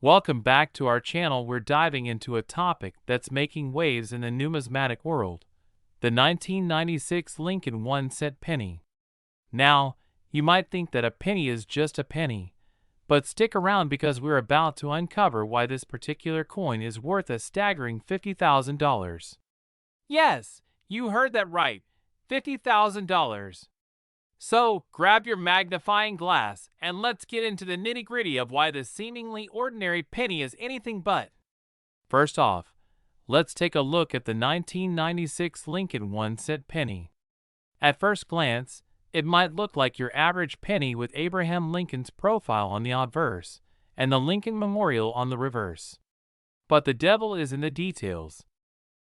Welcome back to our channel. We're diving into a topic that's making waves in the numismatic world, the 1996 Lincoln 1-cent penny. Now, you might think that a penny is just a penny, but stick around because we're about to uncover why this particular coin is worth a staggering $50,000. Yes, you heard that right, $50,000. So, grab your magnifying glass and let's get into the nitty-gritty of why this seemingly ordinary penny is anything but. First off, let's take a look at the 1996 Lincoln 1-cent penny. At first glance, it might look like your average penny with Abraham Lincoln's profile on the obverse and the Lincoln Memorial on the reverse. But the devil is in the details.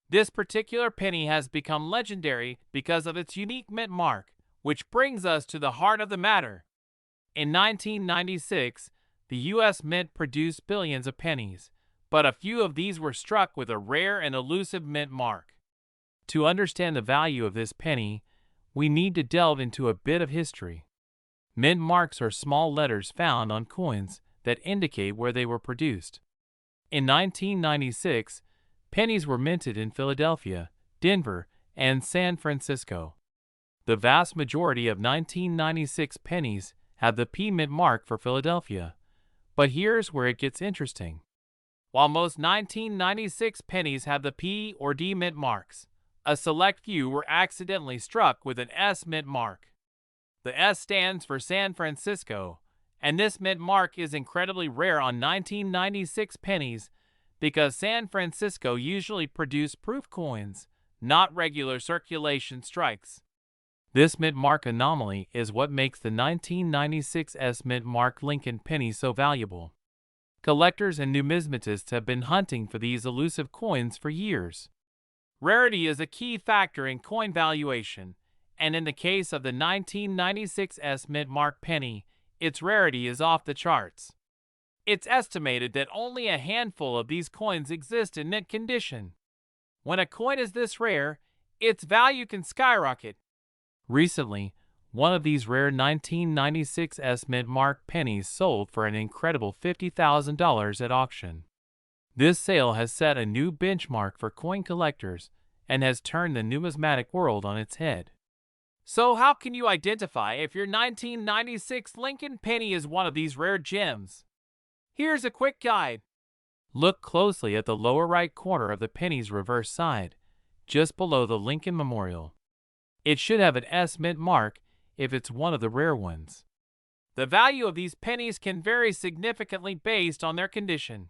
This particular penny has become legendary because of its unique mint mark, which brings us to the heart of the matter. In 1996, the U.S. Mint produced billions of pennies, but a few of these were struck with a rare and elusive mint mark. To understand the value of this penny, we need to delve into a bit of history. Mint marks are small letters found on coins that indicate where they were produced. In 1996, pennies were minted in Philadelphia, Denver, and San Francisco. The vast majority of 1996 pennies have the P mint mark for Philadelphia, but here's where it gets interesting. While most 1996 pennies have the P or D mint marks, a select few were accidentally struck with an S mint mark. The S stands for San Francisco, and this mint mark is incredibly rare on 1996 pennies because San Francisco usually produced proof coins, not regular circulation strikes. This mint mark anomaly is what makes the 1996 S mint mark Lincoln penny so valuable. Collectors and numismatists have been hunting for these elusive coins for years. Rarity is a key factor in coin valuation, and in the case of the 1996 S mint mark penny, its rarity is off the charts. It's estimated that only a handful of these coins exist in mint condition. When a coin is this rare, its value can skyrocket. Recently, one of these rare 1996 S mint mark pennies sold for an incredible $50,000 at auction. This sale has set a new benchmark for coin collectors and has turned the numismatic world on its head. So how can you identify if your 1996 Lincoln penny is one of these rare gems? Here's a quick guide. Look closely at the lower right corner of the penny's reverse side, just below the Lincoln Memorial. It should have an S mint mark if it's one of the rare ones. The value of these pennies can vary significantly based on their condition.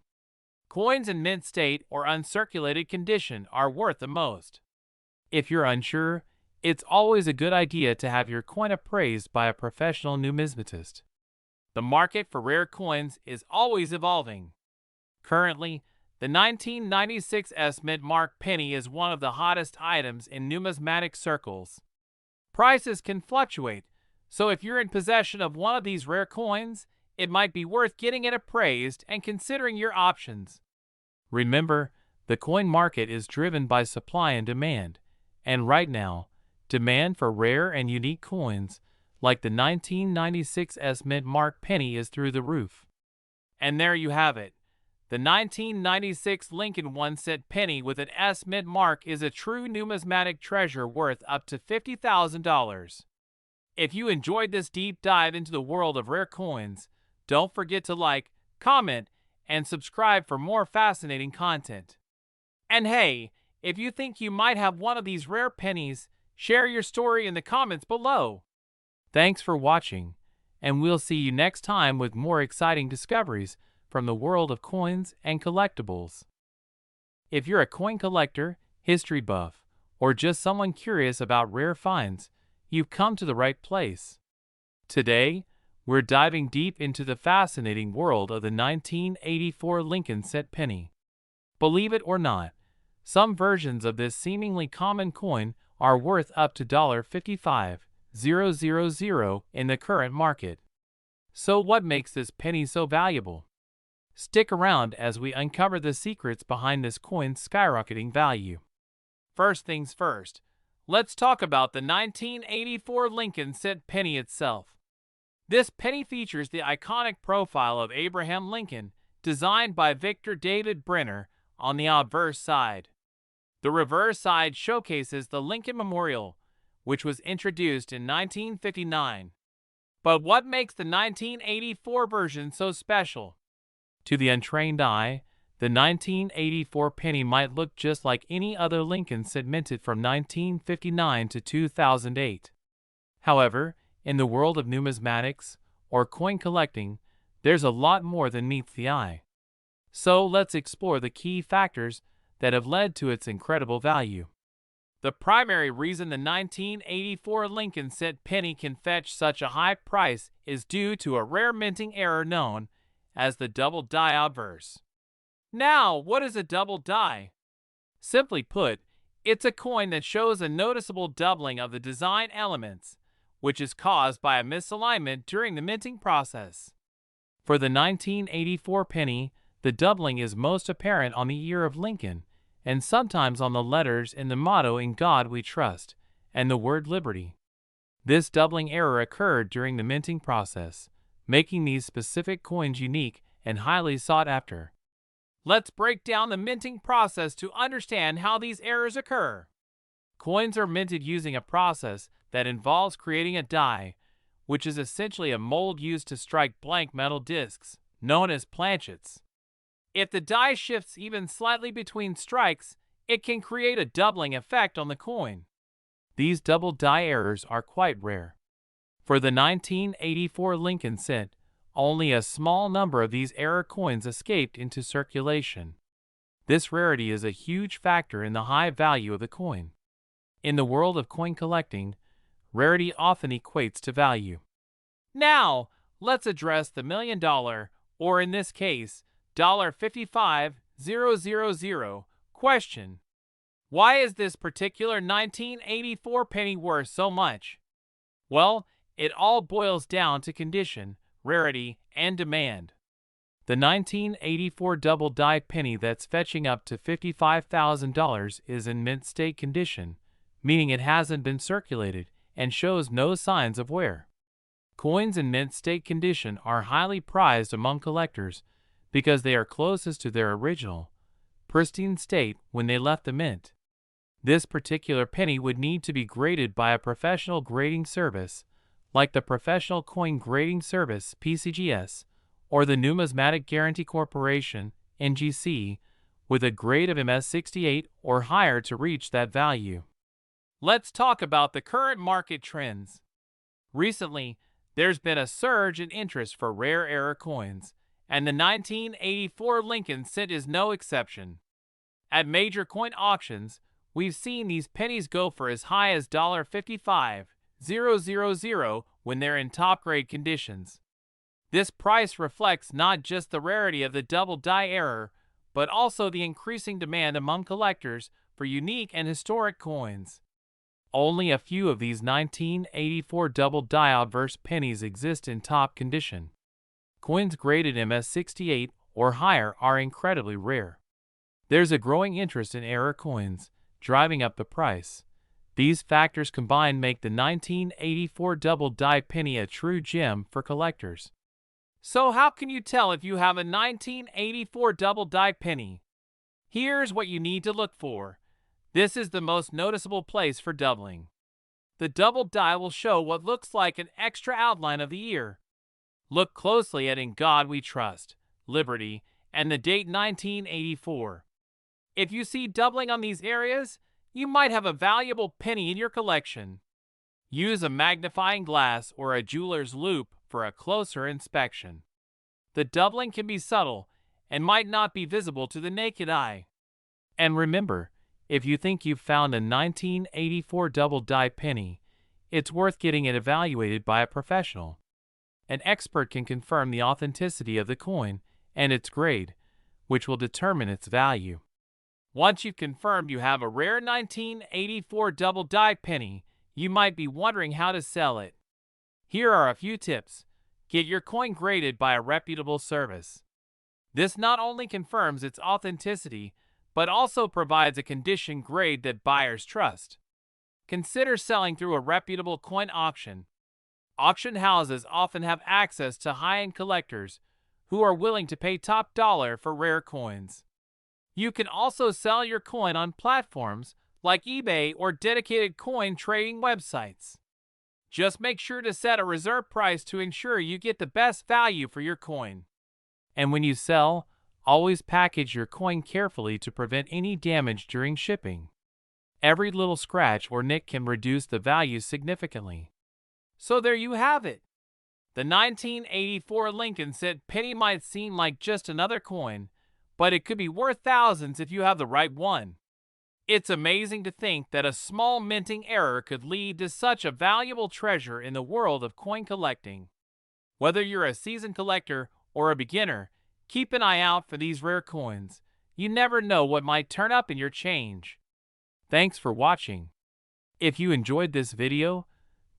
Coins in mint state or uncirculated condition are worth the most. If you're unsure, it's always a good idea to have your coin appraised by a professional numismatist. The market for rare coins is always evolving. Currently, the 1996 S mint mark penny is one of the hottest items in numismatic circles. Prices can fluctuate, so if you're in possession of one of these rare coins, it might be worth getting it appraised and considering your options. Remember, the coin market is driven by supply and demand, and right now, demand for rare and unique coins, like the 1996 S mint mark penny, is through the roof. And there you have it. The 1996 Lincoln 1-cent penny with an S mint mark is a true numismatic treasure worth up to $50,000. If you enjoyed this deep dive into the world of rare coins, don't forget to like, comment, and subscribe for more fascinating content. And hey, if you think you might have one of these rare pennies, share your story in the comments below. Thanks for watching, and we'll see you next time with more exciting discoveries from the world of coins and collectibles. If you're a coin collector, history buff, or just someone curious about rare finds, you've come to the right place. Today, we're diving deep into the fascinating world of the 1984 Lincoln cent penny. Believe it or not, some versions of this seemingly common coin are worth up to $55,000 in the current market. So what makes this penny so valuable? Stick around as we uncover the secrets behind this coin's skyrocketing value. First things first, let's talk about the 1984 Lincoln cent penny itself. This penny features the iconic profile of Abraham Lincoln, designed by Victor David Brenner on the obverse side. The reverse side showcases the Lincoln Memorial, which was introduced in 1959. But what makes the 1984 version so special? To the untrained eye, the 1984 penny might look just like any other Lincoln cent minted from 1959 to 2008. However, in the world of numismatics, or coin collecting, there's a lot more than meets the eye. So let's explore the key factors that have led to its incredible value. The primary reason the 1984 Lincoln cent penny can fetch such a high price is due to a rare minting error known as the double die obverse. Now, what is a double die? Simply put, it's a coin that shows a noticeable doubling of the design elements, which is caused by a misalignment during the minting process. For the 1984 penny, the doubling is most apparent on the year of Lincoln, and sometimes on the letters in the motto "In God We Trust" and the word "Liberty." This doubling error occurred during the minting process, making these specific coins unique and highly sought after. Let's break down the minting process to understand how these errors occur. Coins are minted using a process that involves creating a die, which is essentially a mold used to strike blank metal discs, known as planchets. If the die shifts even slightly between strikes, it can create a doubling effect on the coin. These double die errors are quite rare. For the 1984 Lincoln cent, only a small number of these error coins escaped into circulation. This rarity is a huge factor in the high value of the coin. In the world of coin collecting, rarity often equates to value. Now, let's address the $1 million, or in this case, $55,000 question. Why is this particular 1984 penny worth so much? Well, it all boils down to condition, rarity, and demand. The 1984 double die penny that's fetching up to $55,000 is in mint state condition, meaning it hasn't been circulated and shows no signs of wear. Coins in mint state condition are highly prized among collectors because they are closest to their original, pristine state when they left the mint. This particular penny would need to be graded by a professional grading service, like the Professional Coin Grading Service (PCGS) or the Numismatic Guarantee Corporation (NGC), with a grade of MS68 or higher to reach that value. Let's talk about the current market trends. Recently, there's been a surge in interest for rare error coins, and the 1984 Lincoln cent is no exception. At major coin auctions, we've seen these pennies go for as high as $55,000 when they're in top-grade conditions. This price reflects not just the rarity of the double die error, but also the increasing demand among collectors for unique and historic coins. Only a few of these 1984 double die obverse pennies exist in top condition. Coins graded MS68 or higher are incredibly rare. There's a growing interest in error coins, driving up the price. These factors combined make the 1984 double die penny a true gem for collectors. So how can you tell if you have a 1984 double die penny? Here's what you need to look for. This is the most noticeable place for doubling. The double die will show what looks like an extra outline of the year. Look closely at "In God We Trust," "Liberty," and the date 1984. If you see doubling on these areas, you might have a valuable penny in your collection. Use a magnifying glass or a jeweler's loupe for a closer inspection. The doubling can be subtle and might not be visible to the naked eye. And remember, if you think you've found a 1984 double die penny, it's worth getting it evaluated by a professional. An expert can confirm the authenticity of the coin and its grade, which will determine its value. Once you've confirmed you have a rare 1984 double die penny, you might be wondering how to sell it. Here are a few tips. Get your coin graded by a reputable service. This not only confirms its authenticity, but also provides a condition grade that buyers trust. Consider selling through a reputable coin auction. Auction houses often have access to high-end collectors who are willing to pay top dollar for rare coins. You can also sell your coin on platforms like eBay or dedicated coin trading websites. Just make sure to set a reserve price to ensure you get the best value for your coin. And when you sell, always package your coin carefully to prevent any damage during shipping. Every little scratch or nick can reduce the value significantly. So there you have it. The 1984 Lincoln cent penny might seem like just another coin, but it could be worth thousands if you have the right one. It's amazing to think that a small minting error could lead to such a valuable treasure in the world of coin collecting. Whether you're a seasoned collector or a beginner, keep an eye out for these rare coins. You never know what might turn up in your change. Thanks for watching. If you enjoyed this video,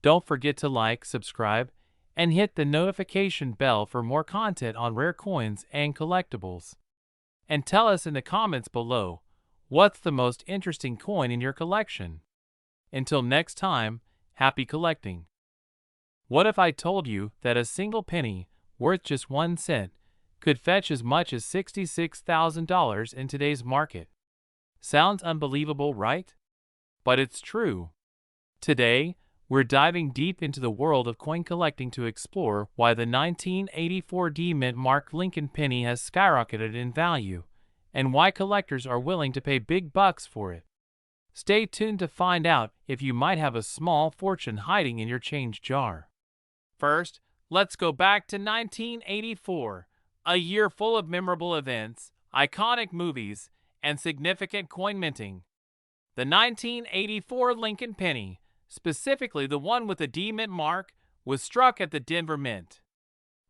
don't forget to like, subscribe, and hit the notification bell for more content on rare coins and collectibles. And tell us in the comments below, what's the most interesting coin in your collection? Until next time, happy collecting. What if I told you that a single penny, worth just 1 cent, could fetch as much as $66,000 in today's market? Sounds unbelievable, right? But it's true. Today, we're diving deep into the world of coin collecting to explore why the 1984 D-Mint Mark Lincoln penny has skyrocketed in value, and why collectors are willing to pay big bucks for it. Stay tuned to find out if you might have a small fortune hiding in your change jar. First, let's go back to 1984, a year full of memorable events, iconic movies, and significant coin minting. The 1984 Lincoln penny, specifically the one with the D-Mint mark, was struck at the Denver Mint.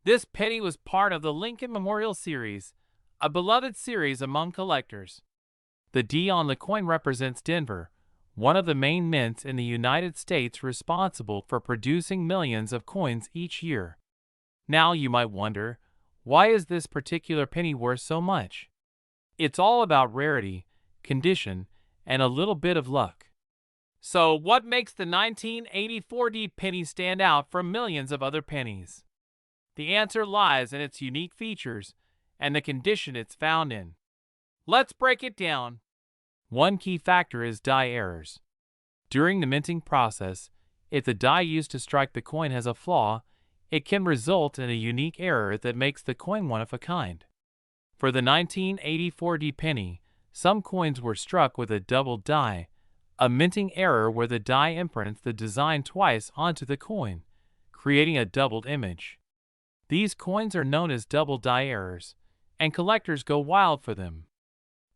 This penny was part of the Lincoln Memorial Series, a beloved series among collectors. The D on the coin represents Denver, one of the main mints in the United States responsible for producing millions of coins each year. Now you might wonder, why is this particular penny worth so much? It's all about rarity, condition, and a little bit of luck. So what makes the 1984 D penny stand out from millions of other pennies? The answer lies in its unique features and the condition it's found in. Let's break it down. One key factor is die errors. During the minting process, if the die used to strike the coin has a flaw, it can result in a unique error that makes the coin one of a kind. For the 1984 D penny, some coins were struck with a double die, a minting error where the die imprints the design twice onto the coin, creating a doubled image. These coins are known as double die errors, and collectors go wild for them.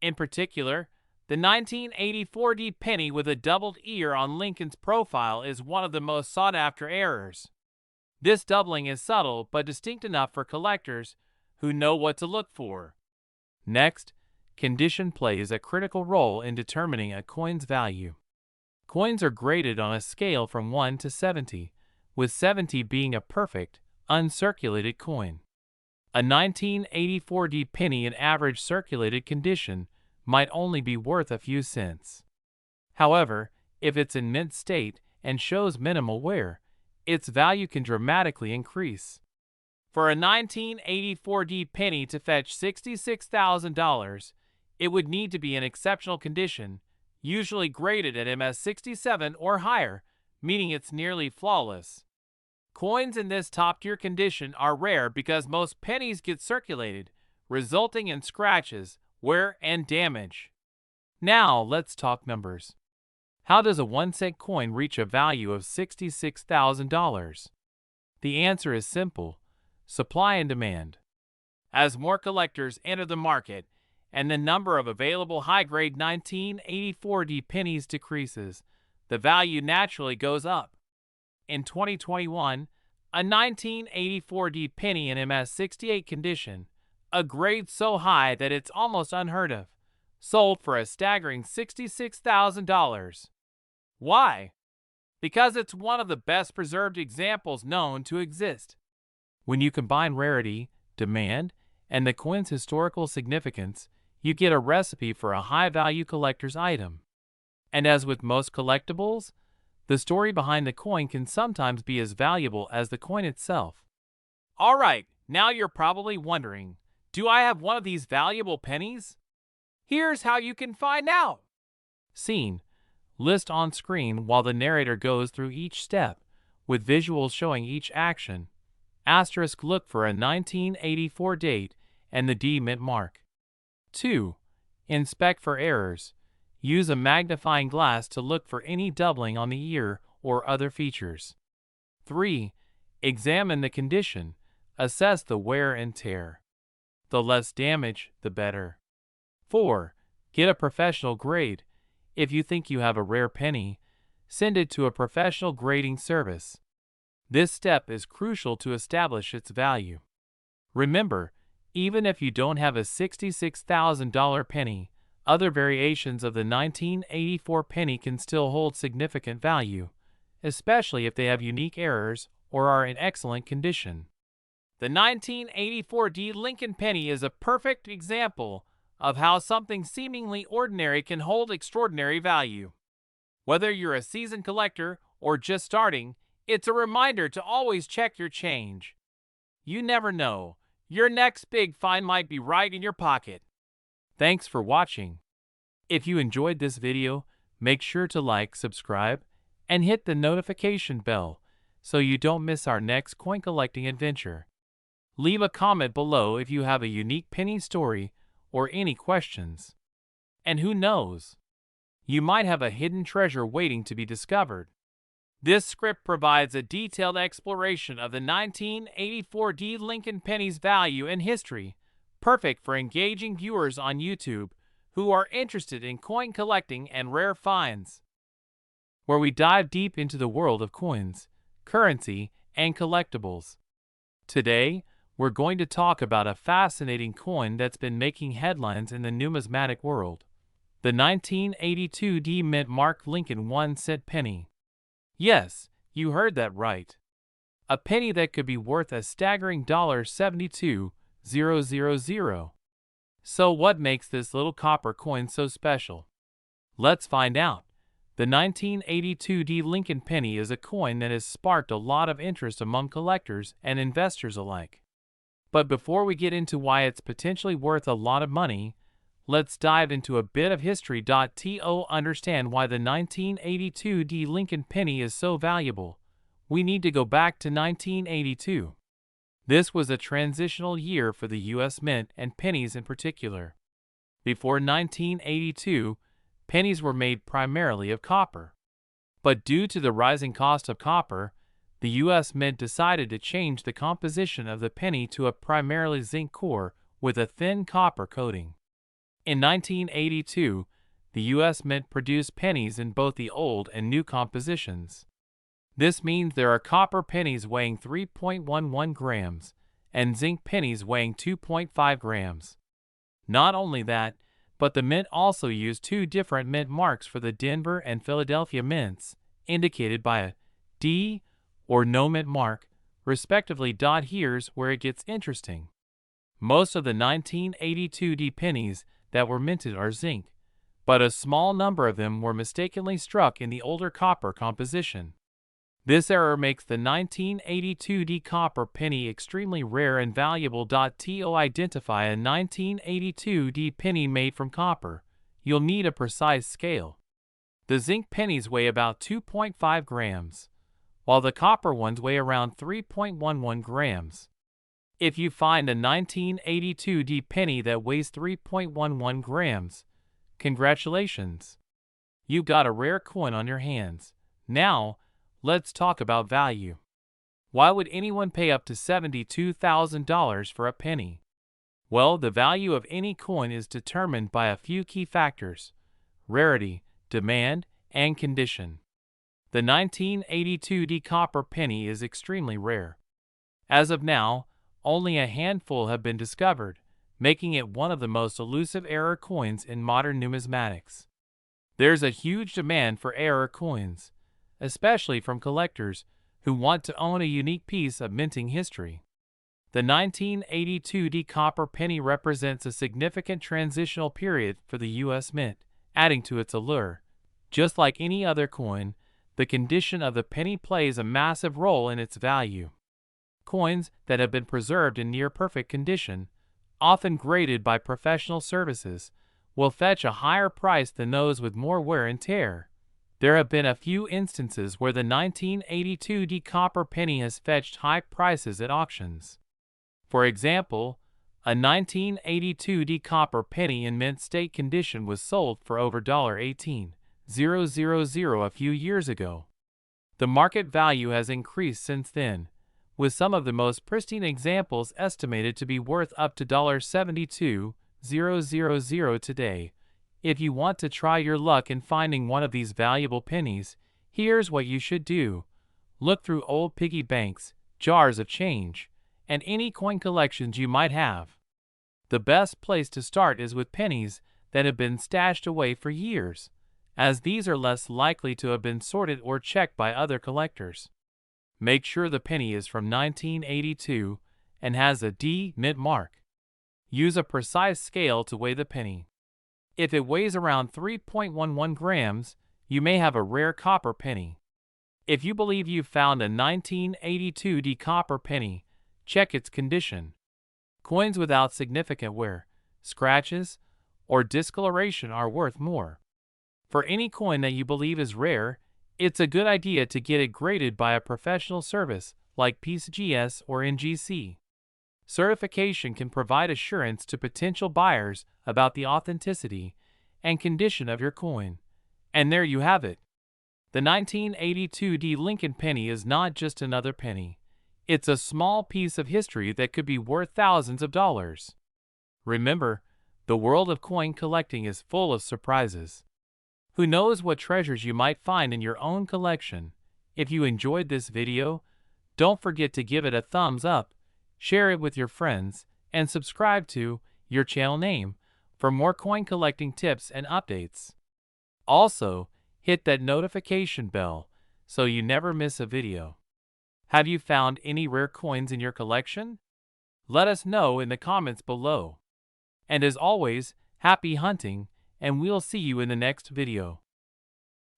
In particular, the 1984 D penny with a doubled ear on Lincoln's profile is one of the most sought-after errors. This doubling is subtle but distinct enough for collectors who know what to look for. Next, condition plays a critical role in determining a coin's value. Coins are graded on a scale from 1 to 70, with 70 being a perfect, uncirculated coin. A 1984 D penny in average circulated condition might only be worth a few cents. However, if it's in mint state and shows minimal wear, its value can dramatically increase. For a 1984 D penny to fetch $66,000, it would need to be in exceptional condition, usually graded at MS 67 or higher, meaning it's nearly flawless. Coins in this top-tier condition are rare because most pennies get circulated, resulting in scratches, wear, and damage. Now let's talk numbers. How does a 1-cent coin reach a value of $66,000? The answer is simple: supply and demand. As more collectors enter the market and the number of available high-grade 1984 D pennies decreases, the value naturally goes up. In 2021, a 1984 D penny in MS 68 condition, a grade so high that it's almost unheard of, sold for a staggering $66,000. Why? Because it's one of the best preserved examples known to exist. When you combine rarity, demand, and the coin's historical significance, you get a recipe for a high-value collector's item. And as with most collectibles, the story behind the coin can sometimes be as valuable as the coin itself. Alright, Now you're probably wondering, do I have one of these valuable pennies? Here's how you can find out. Scene. List on screen while the narrator goes through each step, with visuals showing each action. Asterisk look for a 1984 date and the D mint mark. 2. Inspect for errors. Use a magnifying glass to look for any doubling on the year or other features. 3. Examine the condition. Assess the wear and tear. The less damage, the better. 4. Get a professional grade. If you think you have a rare penny, send it to a professional grading service. This step is crucial to establish its value. Remember, even if you don't have a $66,000 penny, other variations of the 1984 penny can still hold significant value, especially if they have unique errors or are in excellent condition. The 1984 D Lincoln penny is a perfect example of how something seemingly ordinary can hold extraordinary value. Whether you're a seasoned collector or just starting, it's a reminder to always check your change. You never know, your next big find might be right in your pocket. Thanks for watching. If you enjoyed this video, make sure to like, subscribe, and hit the notification bell so you don't miss our next coin collecting adventure. Leave a comment below if you have a unique penny story or any questions. And who knows, you might have a hidden treasure waiting to be discovered. This script provides a detailed exploration of the 1984 D Lincoln penny's value and history, perfect for engaging viewers on YouTube who are interested in coin collecting and rare finds, where we dive deep into the world of coins, currency, and collectibles. Today, we're going to talk about a fascinating coin that's been making headlines in the numismatic world, the 1982 D Mint Mark Lincoln 1-cent penny. Yes, you heard that right. A penny that could be worth a staggering $72,000. So what makes this little copper coin so special? Let's find out. The 1982 D Lincoln penny is a coin that has sparked a lot of interest among collectors and investors alike. But before we get into why it's potentially worth a lot of money, let's dive into a bit of history. To understand why the 1982 D Lincoln penny is so valuable, we need to go back to 1982. This was a transitional year for the U.S. Mint and pennies in particular. Before 1982, pennies were made primarily of copper. But due to the rising cost of copper, the U.S. Mint decided to change the composition of the penny to a primarily zinc core with a thin copper coating. In 1982, the U.S. Mint produced pennies in both the old and new compositions. This means there are copper pennies weighing 3.11 grams and zinc pennies weighing 2.5 grams. Not only that, but the mint also used two different mint marks for the Denver and Philadelphia mints, indicated by a D or no mint mark, respectively. Here's where it gets interesting. Most of the 1982 D pennies that were minted are zinc, but a small number of them were mistakenly struck in the older copper composition. This error makes the 1982 D copper penny extremely rare and valuable. To identify a 1982 D penny made from copper, you'll need a precise scale. The zinc pennies weigh about 2.5 grams, while the copper ones weigh around 3.11 grams. If you find a 1982 D penny that weighs 3.11 grams, congratulations! You've got a rare coin on your hands. Now, let's talk about value. Why would anyone pay up to $72,000 for a penny? Well, the value of any coin is determined by a few key factors: rarity, demand, and condition. The 1982 D copper penny is extremely rare. As of now, only a handful have been discovered, making it one of the most elusive error coins in modern numismatics. There's a huge demand for error coins, especially from collectors who want to own a unique piece of minting history. The 1982 D copper penny represents a significant transitional period for the U.S. Mint, adding to its allure. Just like any other coin, the condition of the penny plays a massive role in its value. Coins that have been preserved in near-perfect condition, often graded by professional services, will fetch a higher price than those with more wear and tear. There have been a few instances where the 1982 copper penny has fetched high prices at auctions. For example, a 1982 copper penny in mint state condition was sold for over $18,000 a few years ago. The market value has increased since then, with some of the most pristine examples estimated to be worth up to $72,000 today. If you want to try your luck in finding one of these valuable pennies, here's what you should do. Look through old piggy banks, jars of change, and any coin collections you might have. The best place to start is with pennies that have been stashed away for years, as these are less likely to have been sorted or checked by other collectors. Make sure the penny is from 1982 and has a D mint mark. Use a precise scale to weigh the penny. If it weighs around 3.11 grams, you may have a rare copper penny. If you believe you've found a 1982 copper penny, check its condition. Coins without significant wear, scratches, or discoloration are worth more. For any coin that you believe is rare, it's a good idea to get it graded by a professional service like PCGS or NGC. Certification can provide assurance to potential buyers about the authenticity and condition of your coin. And there you have it. The 1982 Lincoln penny is not just another penny. It's a small piece of history that could be worth thousands of dollars. Remember, the world of coin collecting is full of surprises. Who knows what treasures you might find in your own collection? If you enjoyed this video, don't forget to give it a thumbs up, share it with your friends, and subscribe to your channel name for more coin collecting tips and updates. Also, hit that notification bell so you never miss a video. Have you found any rare coins in your collection? Let us know in the comments below. And as always, happy hunting, and we'll see you in the next video.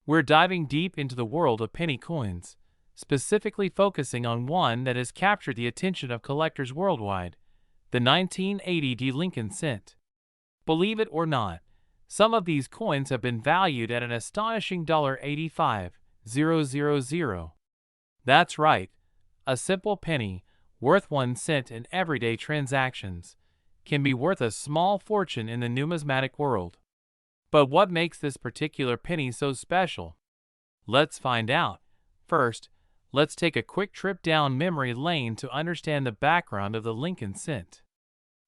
We're diving deep into the world of penny coins, specifically focusing on one that has captured the attention of collectors worldwide, the 1980 Lincoln cent. Believe it or not, some of these coins have been valued at an astonishing $85,000. That's right, a simple penny, worth 1 cent in everyday transactions, can be worth a small fortune in the numismatic world. But what makes this particular penny so special? Let's find out. First, let's take a quick trip down memory lane to understand the background of the Lincoln cent.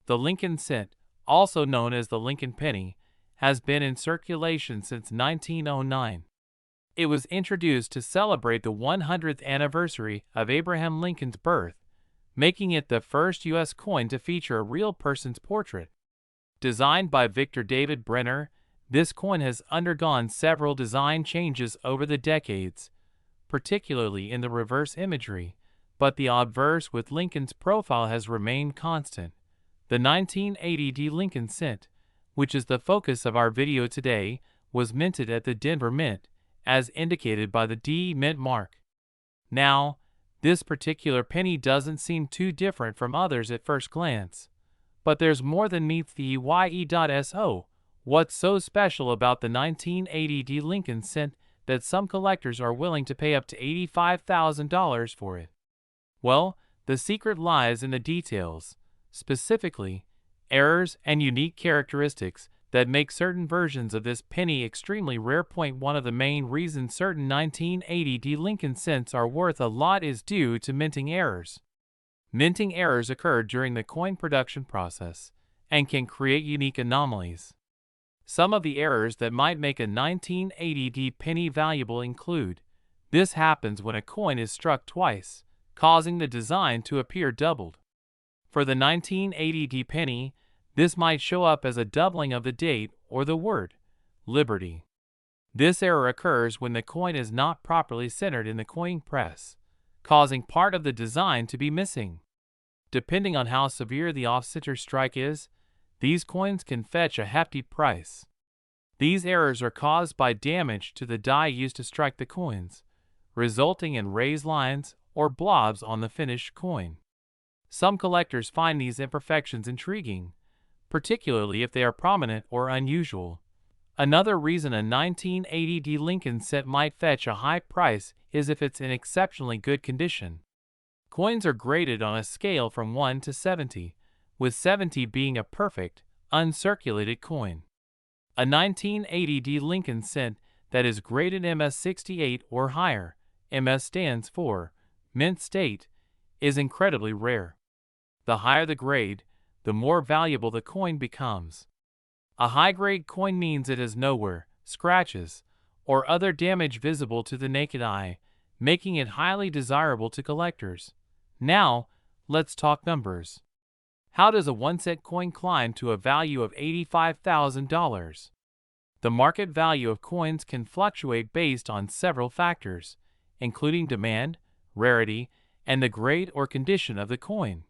The Lincoln cent, also known as the Lincoln penny, has been in circulation since 1909. It was introduced to celebrate the 100th anniversary of Abraham Lincoln's birth, making it the first U.S. coin to feature a real person's portrait. Designed by Victor David Brenner, this coin has undergone several design changes over the decades, particularly in the reverse imagery, but the obverse with Lincoln's profile has remained constant. The 1980 Lincoln cent, which is the focus of our video today, was minted at the Denver Mint, as indicated by the D Mint mark. Now, this particular penny doesn't seem too different from others at first glance, but there's more than meets the EYE.SO. What's so special about the 1980 Lincoln cent that some collectors are willing to pay up to $85,000 for it? Well, the secret lies in the details, specifically, errors and unique characteristics that make certain versions of this penny extremely rare. One of the main reasons certain 1980 Lincoln cents are worth a lot is due to minting errors. Minting errors occur during the coin production process and can create unique anomalies. Some of the errors that might make a 1980 penny valuable include: this happens when a coin is struck twice, causing the design to appear doubled. For the 1980 penny, this might show up as a doubling of the date or the word, Liberty. This error occurs when the coin is not properly centered in the coin press, causing part of the design to be missing. Depending on how severe the off-center strike is, these coins can fetch a hefty price. These errors are caused by damage to the die used to strike the coins, resulting in raised lines or blobs on the finished coin. Some collectors find these imperfections intriguing, particularly if they are prominent or unusual. Another reason a 1980 Lincoln cent might fetch a high price is if it's in exceptionally good condition. Coins are graded on a scale from 1 to 70, with 70 being a perfect, uncirculated coin. A 1980 Lincoln cent that is graded MS 68 or higher, MS stands for mint state, is incredibly rare. The higher the grade, the more valuable the coin becomes. A high-grade coin means it has no wear, scratches, or other damage visible to the naked eye, making it highly desirable to collectors. Now, let's talk numbers. How does a 1-cent coin climb to a value of $85,000? The market value of coins can fluctuate based on several factors, including demand, rarity, and the grade or condition of the coin.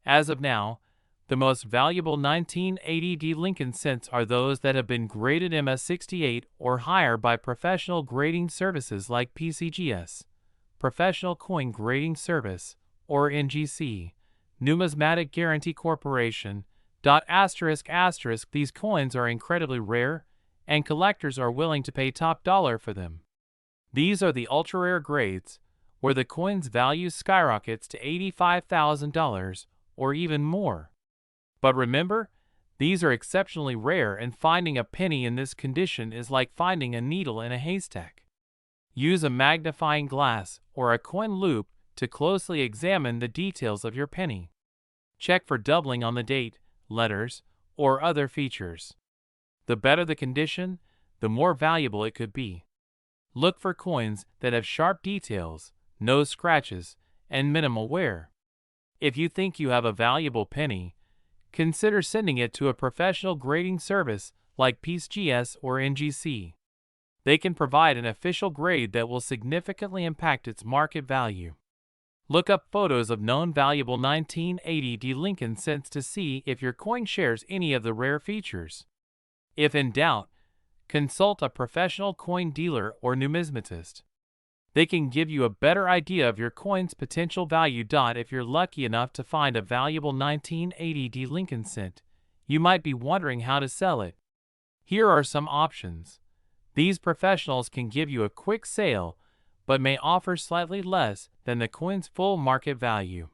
As of now, the most valuable 1980 Lincoln cents are those that have been graded MS 68 or higher by professional grading services like PCGS, Professional Coin Grading Service, or NGC, Numismatic Guarantee Corporation. These coins are incredibly rare, and collectors are willing to pay top dollar for them. These are the ultra-rare grades, where the coin's value skyrockets to $85,000 or even more. But remember, these are exceptionally rare, and finding a penny in this condition is like finding a needle in a haystack. Use a magnifying glass or a coin loupe to closely examine the details of your penny. Check for doubling on the date, letters, or other features. The better the condition, the more valuable it could be. Look for coins that have sharp details, no scratches, and minimal wear. If you think you have a valuable penny, consider sending it to a professional grading service like PCGS or NGC. They can provide an official grade that will significantly impact its market value. Look up photos of known valuable 1980 Lincoln cents to see if your coin shares any of the rare features. If in doubt, consult a professional coin dealer or numismatist. They can give you a better idea of your coin's potential value. If you're lucky enough to find a valuable 1980 Lincoln cent, you might be wondering how to sell it. Here are some options. These professionals can give you a quick sale, but may offer slightly less than the coin's full market value.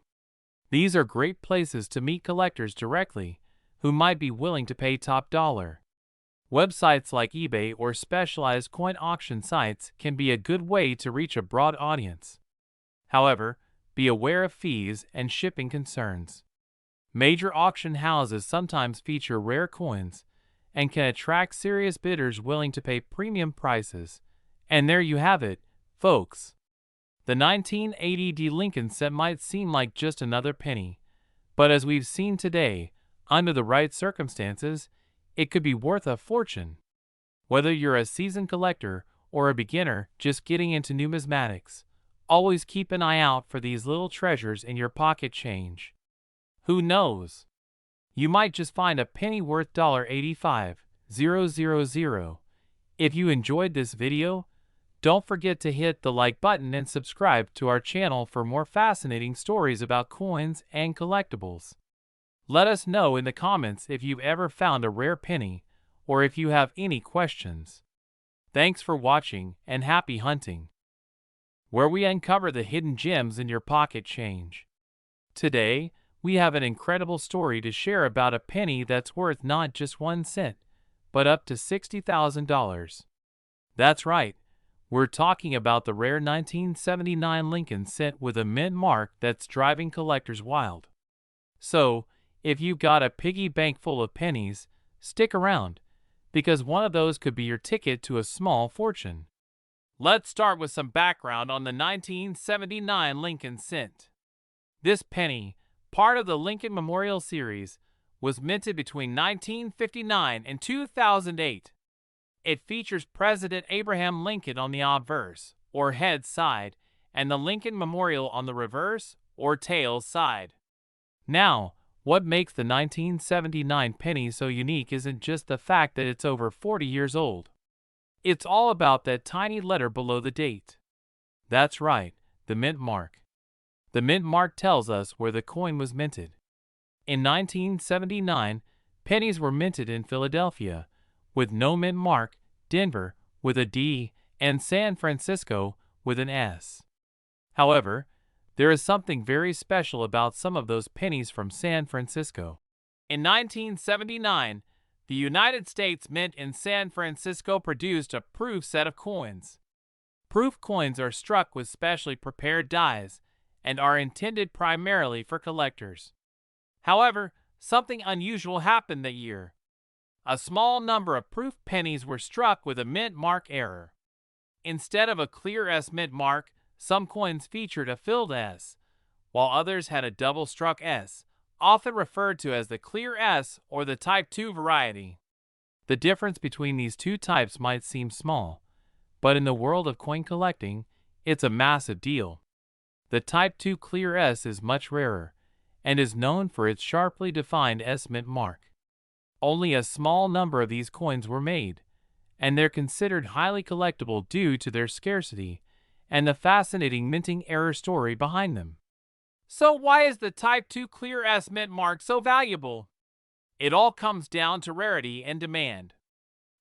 These are great places to meet collectors directly, who might be willing to pay top dollar. Websites like eBay or specialized coin auction sites can be a good way to reach a broad audience. However, be aware of fees and shipping concerns. Major auction houses sometimes feature rare coins and can attract serious bidders willing to pay premium prices. And there you have it, folks. The 1980 Lincoln cent might seem like just another penny, but as we've seen today, under the right circumstances, it could be worth a fortune. Whether you're a seasoned collector or a beginner just getting into numismatics, always keep an eye out for these little treasures in your pocket change. Who knows? You might just find a penny worth $85,000. If you enjoyed this video, don't forget to hit the like button and subscribe to our channel for more fascinating stories about coins and collectibles. Let us know in the comments if you've ever found a rare penny, or if you have any questions. Thanks for watching, and happy hunting, where we uncover the hidden gems in your pocket change. Today, we have an incredible story to share about a penny that's worth not just 1 cent, but up to $60,000. That's right. We're talking about the rare 1979 Lincoln cent with a mint mark that's driving collectors wild. So, if you've got a piggy bank full of pennies, stick around, because one of those could be your ticket to a small fortune. Let's start with some background on the 1979 Lincoln cent. This penny, part of the Lincoln Memorial Series, was minted between 1959 and 2008. It features President Abraham Lincoln on the obverse, or head side, and the Lincoln Memorial on the reverse, or tail side. Now, what makes the 1979 penny so unique isn't just the fact that it's over 40 years old. It's all about that tiny letter below the date. That's right, the mint mark. The mint mark tells us where the coin was minted. In 1979, pennies were minted in Philadelphia, with no mint mark, Denver, with a D, and San Francisco, with an S. However, there is something very special about some of those pennies from San Francisco. In 1979, the United States Mint in San Francisco produced a proof set of coins. Proof coins are struck with specially prepared dies and are intended primarily for collectors. However, something unusual happened that year. A small number of proof pennies were struck with a mint mark error. Instead of a clear S mint mark, some coins featured a filled S, while others had a double-struck S, often referred to as the clear S or the Type 2 variety. The difference between these two types might seem small, but in the world of coin collecting, it's a massive deal. The Type 2 clear S is much rarer, and is known for its sharply defined S mint mark. Only a small number of these coins were made, and they're considered highly collectible due to their scarcity and the fascinating minting error story behind them. So why is the Type 2 clear S mint mark so valuable? It all comes down to rarity and demand.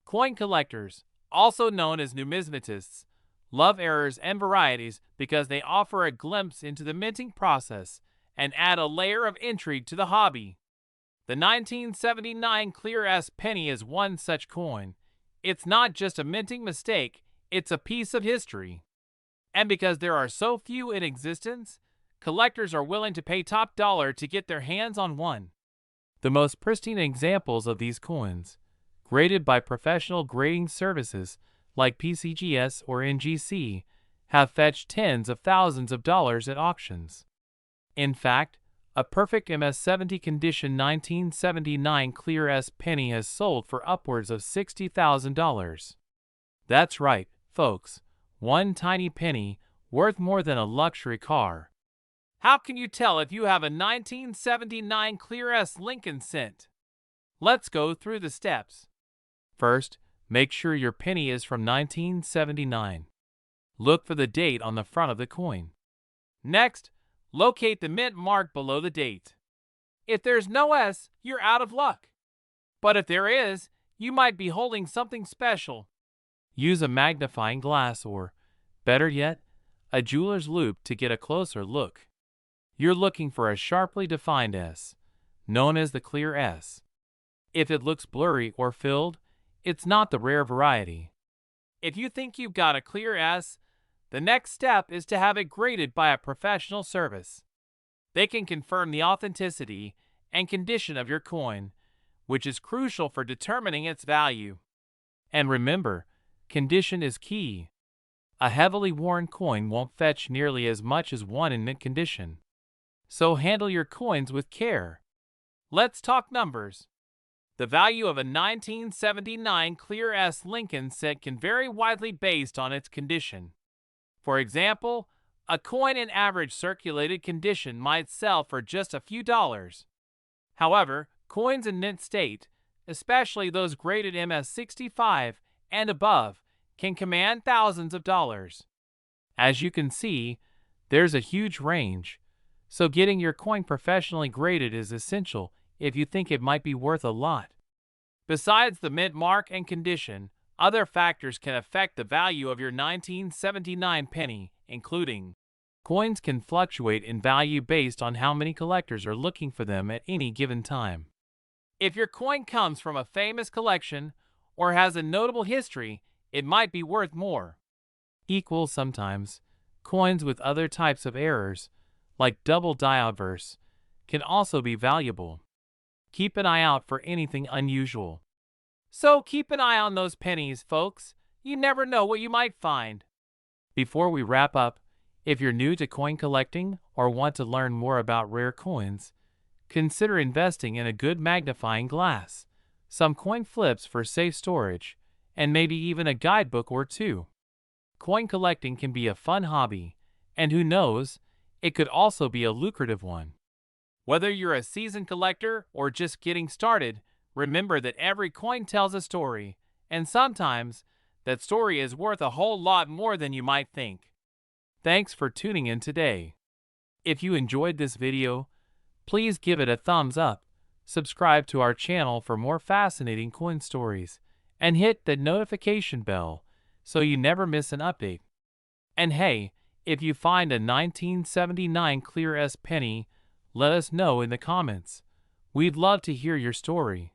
Coin collectors, also known as numismatists, love errors and varieties because they offer a glimpse into the minting process and add a layer of intrigue to the hobby. The 1979 Clear S penny is one such coin. It's not just a minting mistake, it's a piece of history. And because there are so few in existence, collectors are willing to pay top dollar to get their hands on one. The most pristine examples of these coins, graded by professional grading services like PCGS or NGC, have fetched tens of thousands of dollars at auctions. In fact, a perfect MS-70 condition 1979 Clear S penny has sold for upwards of $60,000. That's right, folks, one tiny penny worth more than a luxury car. How can you tell if you have a 1979 Clear S Lincoln cent? Let's go through the steps. First, make sure your penny is from 1979. Look for the date on the front of the coin. Next, locate the mint mark below the date. If there's no S, you're out of luck. But if there is, you might be holding something special. Use a magnifying glass or, better yet, a jeweler's loupe to get a closer look. You're looking for a sharply defined S, known as the clear S. If it looks blurry or filled, it's not the rare variety. If you think you've got a clear S, the next step is to have it graded by a professional service. They can confirm the authenticity and condition of your coin, which is crucial for determining its value. And remember, condition is key. A heavily worn coin won't fetch nearly as much as one in mint condition. So handle your coins with care. Let's talk numbers. The value of a 1979 Clear S Lincoln cent can vary widely based on its condition. For example, a coin in average circulated condition might sell for just a few dollars. However, coins in mint state, especially those graded MS-65 and above, can command thousands of dollars. As you can see, there's a huge range, so getting your coin professionally graded is essential if you think it might be worth a lot. Besides the mint mark and condition, other factors can affect the value of your 1979 penny, including coins can fluctuate in value based on how many collectors are looking for them at any given time. If your coin comes from a famous collection or has a notable history, it might be worth more. Sometimes, coins with other types of errors, like double die obverse, can also be valuable. Keep an eye out for anything unusual. So keep an eye on those pennies, folks. You never know what you might find. Before we wrap up, if you're new to coin collecting or want to learn more about rare coins, consider investing in a good magnifying glass, some coin flips for safe storage, and maybe even a guidebook or two. Coin collecting can be a fun hobby, and who knows, it could also be a lucrative one. Whether you're a seasoned collector or just getting started, remember that every coin tells a story, and sometimes that story is worth a whole lot more than you might think. Thanks for tuning in today. If you enjoyed this video, please give it a thumbs up, subscribe to our channel for more fascinating coin stories, and hit the notification bell so you never miss an update. And hey, if you find a 1979 Clear S penny, let us know in the comments. We'd love to hear your story.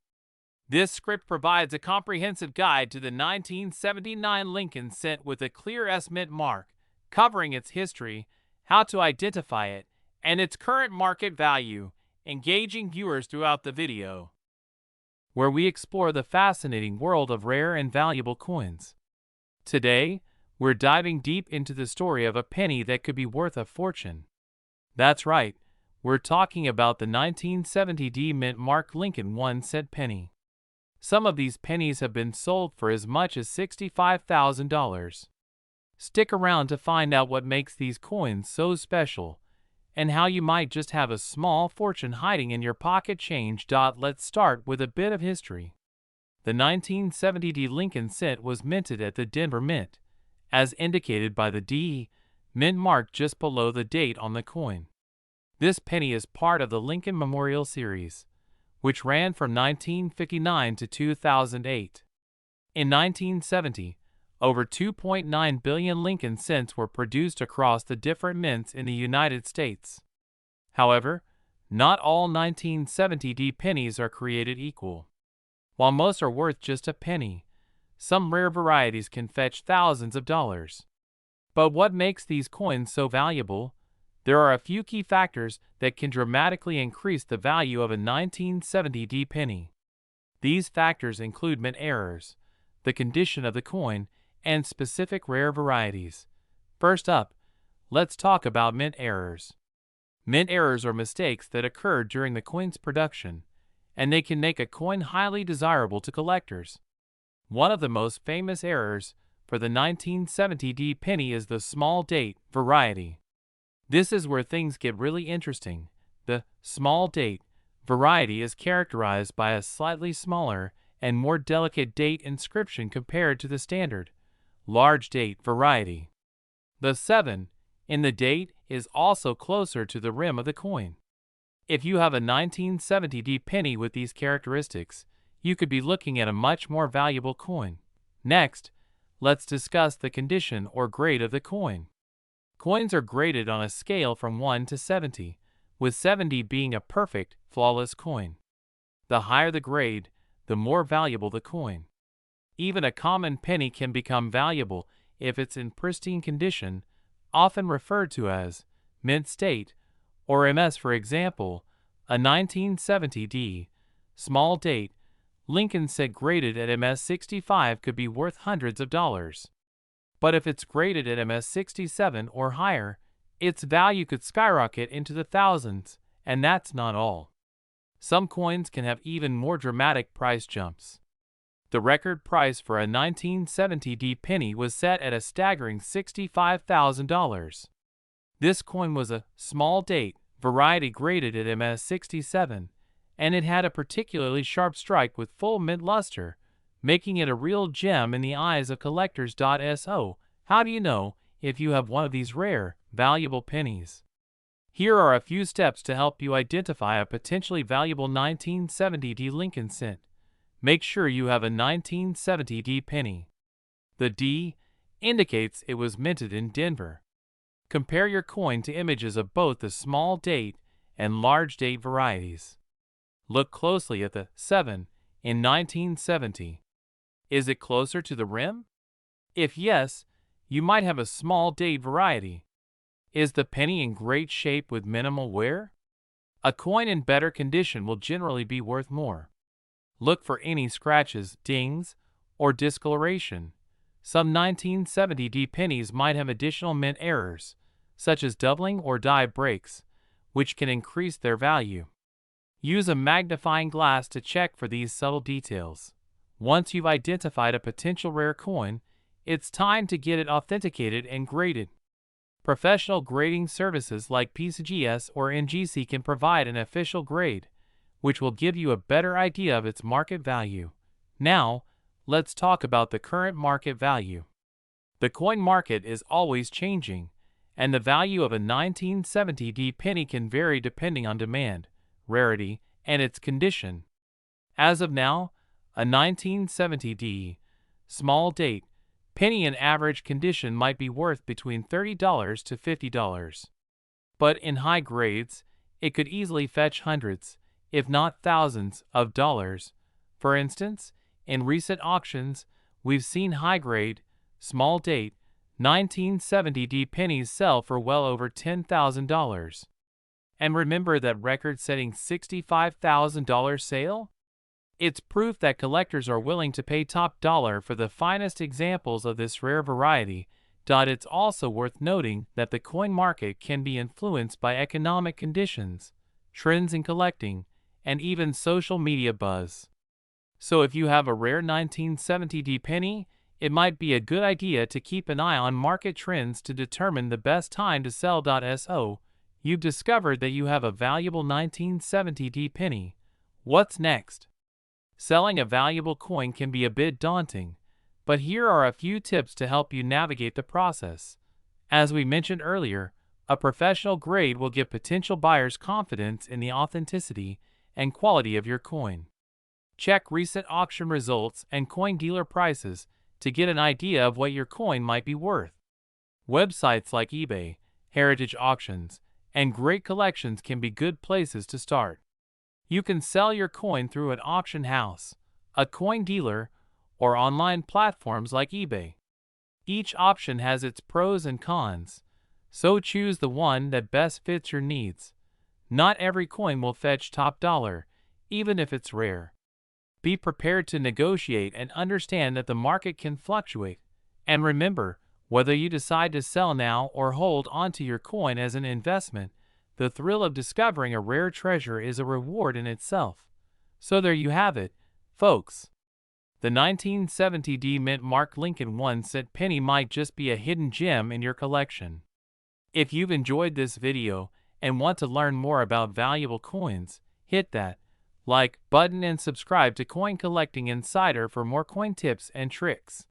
This script provides a comprehensive guide to the 1979 Lincoln Cent with a Clear S mint mark, covering its history, how to identify it, and its current market value, engaging viewers throughout the video, where we explore the fascinating world of rare and valuable coins. Today, we're diving deep into the story of a penny that could be worth a fortune. That's right, we're talking about the 1970 D mint mark Lincoln 1-cent penny. Some of these pennies have been sold for as much as $65,000. Stick around to find out what makes these coins so special, and how you might just have a small fortune hiding in your pocket change. Let's start with a bit of history. The 1970 D Lincoln Cent was minted at the Denver Mint, as indicated by the D mint mark just below the date on the coin. This penny is part of the Lincoln Memorial Series, which ran from 1959 to 2008. In 1970, over 2.9 billion Lincoln Cents were produced across the different mints in the United States. However, not all 1970 D pennies are created equal. While most are worth just a penny, some rare varieties can fetch thousands of dollars. But what makes these coins so valuable? There are a few key factors that can dramatically increase the value of a 1970 D penny. These factors include mint errors, the condition of the coin, and specific rare varieties. First up, let's talk about mint errors. Mint errors are mistakes that occur during the coin's production, and they can make a coin highly desirable to collectors. One of the most famous errors for the 1970 D penny is the small date variety. This is where things get really interesting. The small date variety is characterized by a slightly smaller and more delicate date inscription compared to the standard large date variety. The 7 in the date is also closer to the rim of the coin. If you have a 1970 D penny with these characteristics, you could be looking at a much more valuable coin. Next, let's discuss the condition or grade of the coin. Coins are graded on a scale from 1 to 70, with 70 being a perfect, flawless coin. The higher the grade, the more valuable the coin. Even a common penny can become valuable if it's in pristine condition, often referred to as mint state, or MS. For example, a 1970 D small date Lincoln Cent graded at MS 65 could be worth hundreds of dollars. But if it's graded at MS 67 or higher, its value could skyrocket into the thousands, and that's not all. Some coins can have even more dramatic price jumps. The record price for a 1970 D penny was set at a staggering $65,000. This coin was a small date variety graded at MS 67, and it had a particularly sharp strike with full mint luster, making it a real gem in the eyes of collectors. So, how do you know if you have one of these rare, valuable pennies? Here are a few steps to help you identify a potentially valuable 1970 D Lincoln Cent. Make sure you have a 1970 D penny. The D indicates it was minted in Denver. Compare your coin to images of both the small date and large date varieties. Look closely at the 7 in 1970. Is it closer to the rim? If yes, you might have a small date variety. Is the penny in great shape with minimal wear? A coin in better condition will generally be worth more. Look for any scratches, dings, or discoloration. Some 1970 D pennies might have additional mint errors, such as doubling or die breaks, which can increase their value. Use a magnifying glass to check for these subtle details. Once you've identified a potential rare coin, it's time to get it authenticated and graded. Professional grading services like PCGS or NGC can provide an official grade, which will give you a better idea of its market value. Now, let's talk about the current market value. The coin market is always changing, and the value of a 1970D penny can vary depending on demand, rarity, and its condition. As of now, a 1970D, small date, penny in average condition might be worth between $30 to $50. But in high grades, it could easily fetch hundreds, if not thousands, of dollars. For instance, in recent auctions, we've seen high-grade, small-date, 1970D pennies sell for well over $10,000. And remember that record-setting $65,000 sale? It's proof that collectors are willing to pay top dollar for the finest examples of this rare variety. It's also worth noting that the coin market can be influenced by economic conditions, trends in collecting, and even social media buzz. So if you have a rare 1970D penny, it might be a good idea to keep an eye on market trends to determine the best time to sell. So, you've discovered that you have a valuable 1970D penny. What's next? Selling a valuable coin can be a bit daunting, but here are a few tips to help you navigate the process. As we mentioned earlier, a professional grade will give potential buyers confidence in the authenticity and quality of your coin. Check recent auction results and coin dealer prices to get an idea of what your coin might be worth. Websites like eBay, heritage auctions, and great collections can be good places to start. You can sell your coin through an auction house, a coin dealer, or online platforms like eBay. Each option has its pros and cons, so choose the one that best fits your needs. Not every coin will fetch top dollar, even if it's rare. Be prepared to negotiate and understand that the market can fluctuate. And remember, whether you decide to sell now or hold onto your coin as an investment, the thrill of discovering a rare treasure is a reward in itself. So there you have it, folks. The 1970D mint mark Lincoln 1-cent penny might just be a hidden gem in your collection. If you've enjoyed this video and want to learn more about valuable coins, hit that like button and subscribe to Coin Collecting Insider for more coin tips and tricks.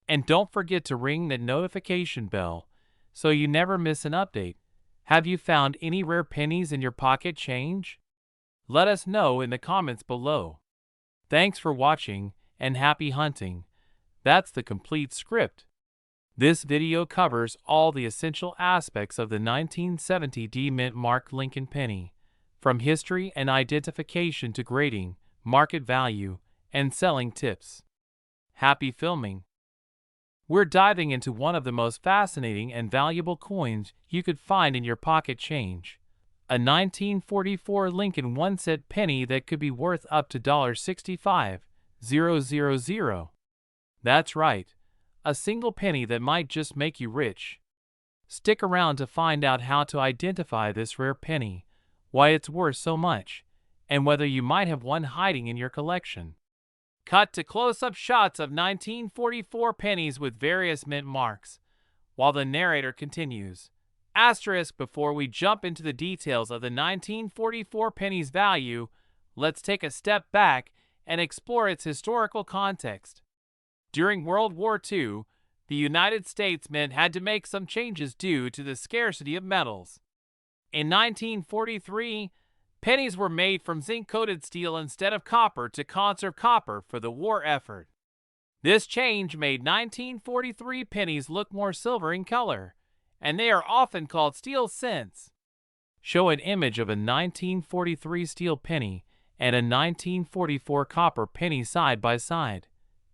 And don't forget to ring the notification bell so you never miss an update. Have you found any rare pennies in your pocket change? Let us know in the comments below. Thanks for watching and happy hunting. That's the complete script. This video covers all the essential aspects of the 1970D mint mark Lincoln penny, from history and identification to grading, market value, and selling tips. Happy filming! We're diving into one of the most fascinating and valuable coins you could find in your pocket change. A 1944 Lincoln 1-cent penny that could be worth up to $65,000. That's right, a single penny that might just make you rich. Stick around to find out how to identify this rare penny, why it's worth so much, and whether you might have one hiding in your collection. Cut to close-up shots of 1944 pennies with various mint marks, while the narrator continues. Asterisk before we jump into the details of the 1944 penny's value, let's take a step back and explore its historical context. During World War II, the United States Mint had to make some changes due to the scarcity of metals. In 1943, pennies were made from zinc-coated steel instead of copper to conserve copper for the war effort. This change made 1943 pennies look more silver in color, and they are often called steel cents. Show an image of a 1943 steel penny and a 1944 copper penny side by side.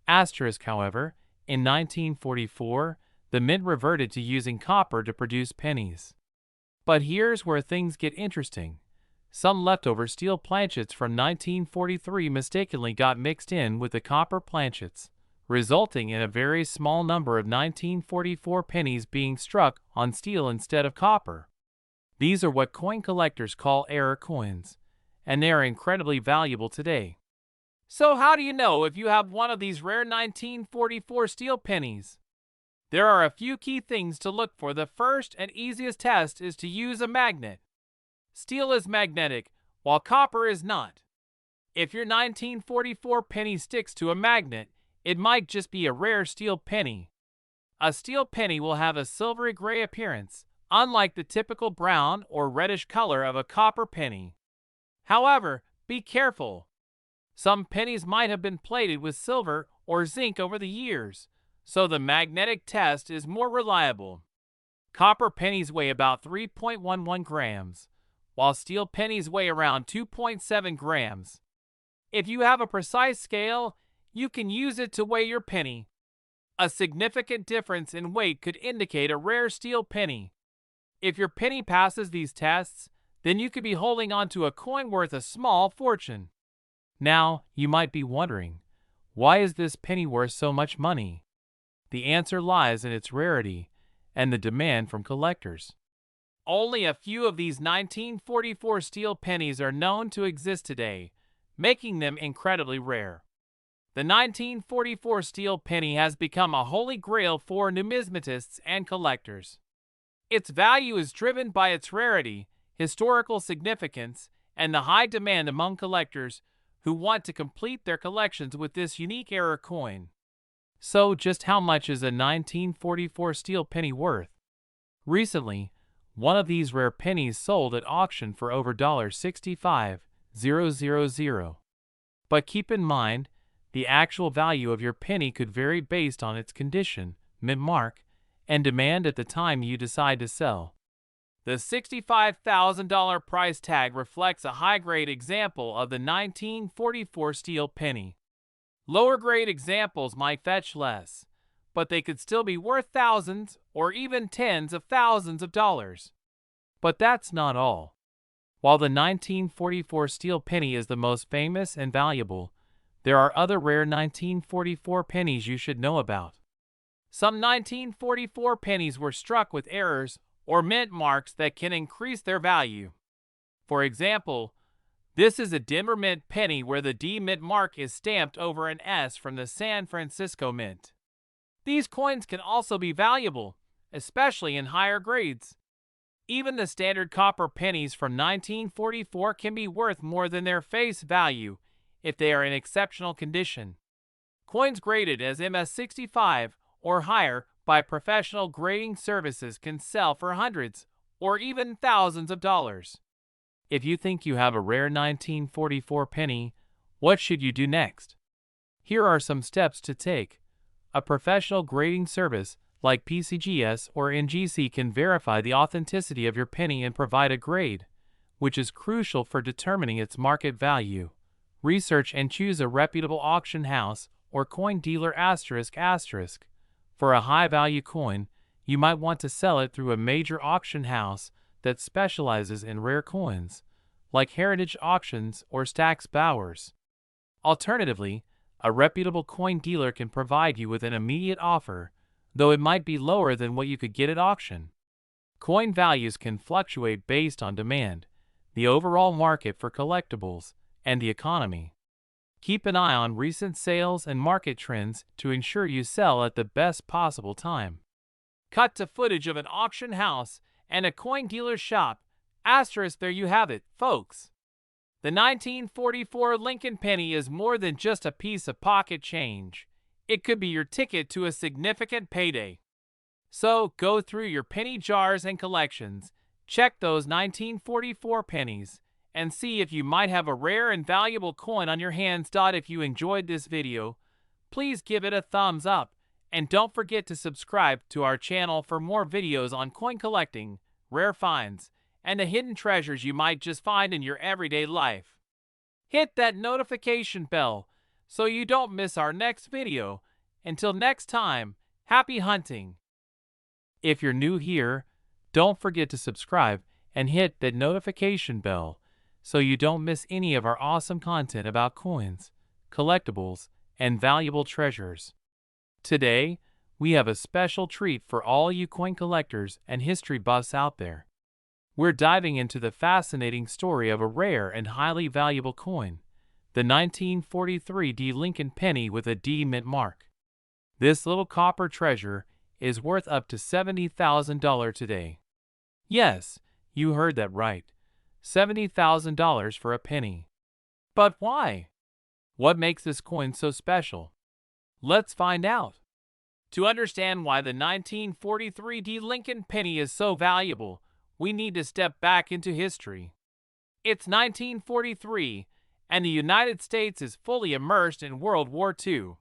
Asterisk, however, in 1944, the mint reverted to using copper to produce pennies. But here's where things get interesting. Some leftover steel planchets from 1943 mistakenly got mixed in with the copper planchets, resulting in a very small number of 1944 pennies being struck on steel instead of copper. These are what coin collectors call error coins, and they are incredibly valuable today. So how do you know if you have one of these rare 1944 steel pennies? There are a few key things to look for. The first and easiest test is to use a magnet. Steel is magnetic, while copper is not. If your 1944 penny sticks to a magnet, it might just be a rare steel penny. A steel penny will have a silvery gray appearance, unlike the typical brown or reddish color of a copper penny. However, be careful. Some pennies might have been plated with silver or zinc over the years, so the magnetic test is more reliable. Copper pennies weigh about 3.11 grams, while steel pennies weigh around 2.7 grams. If you have a precise scale, you can use it to weigh your penny. A significant difference in weight could indicate a rare steel penny. If your penny passes these tests, then you could be holding onto a coin worth a small fortune. Now, you might be wondering, why is this penny worth so much money? The answer lies in its rarity and the demand from collectors. Only a few of these 1944 steel pennies are known to exist today, making them incredibly rare. The 1944 steel penny has become a holy grail for numismatists and collectors. Its value is driven by its rarity, historical significance, and the high demand among collectors who want to complete their collections with this unique era coin. So, just how much is a 1944 steel penny worth? Recently, one of these rare pennies sold at auction for over $65,000. But keep in mind, the actual value of your penny could vary based on its condition, mint mark, and demand at the time you decide to sell. The $65,000 price tag reflects a high-grade example of the 1944 steel penny. Lower-grade examples might fetch less, but they could still be worth thousands or even tens of thousands of dollars. But that's not all. While the 1944 steel penny is the most famous and valuable, there are other rare 1944 pennies you should know about. Some 1944 pennies were struck with errors or mint marks that can increase their value. For example, this is a Denver Mint penny where the D mint mark is stamped over an S from the San Francisco Mint. These coins can also be valuable, especially in higher grades. Even the standard copper pennies from 1944 can be worth more than their face value if they are in exceptional condition. Coins graded as MS-65 or higher by professional grading services can sell for hundreds or even thousands of dollars. If you think you have a rare 1944 penny, what should you do next? Here are some steps to take. A professional grading service like PCGS or NGC can verify the authenticity of your penny and provide a grade, which is crucial for determining its market value. Research and choose a reputable auction house or coin dealer ***. For a high-value coin, you might want to sell it through a major auction house that specializes in rare coins, like Heritage Auctions or Stack's Bowers. Alternatively, a reputable coin dealer can provide you with an immediate offer, though it might be lower than what you could get at auction. Coin values can fluctuate based on demand, the overall market for collectibles, and the economy. Keep an eye on recent sales and market trends to ensure you sell at the best possible time. Cut to footage of an auction house and a coin dealer's shop. There you have it, folks. The 1944 Lincoln penny is more than just a piece of pocket change. It could be your ticket to a significant payday. So go through your penny jars and collections, check those 1944 pennies, and see if you might have a rare and valuable coin on your hands. If you enjoyed this video, please give it a thumbs up, and don't forget to subscribe to our channel for more videos on coin collecting, rare finds, and the hidden treasures you might just find in your everyday life. Hit that notification bell so you don't miss our next video. Until next time, happy hunting! If you're new here, don't forget to subscribe and hit that notification bell so you don't miss any of our awesome content about coins, collectibles, and valuable treasures. Today, we have a special treat for all you coin collectors and history buffs out there. We're diving into the fascinating story of a rare and highly valuable coin, the 1943 D Lincoln penny with a D mint mark. This little copper treasure is worth up to $70,000 today. Yes, you heard that right. $70,000 for a penny. But why? What makes this coin so special? Let's find out. To understand why the 1943 D Lincoln penny is so valuable, we need to step back into history. It's 1943, and the United States is fully immersed in World War II.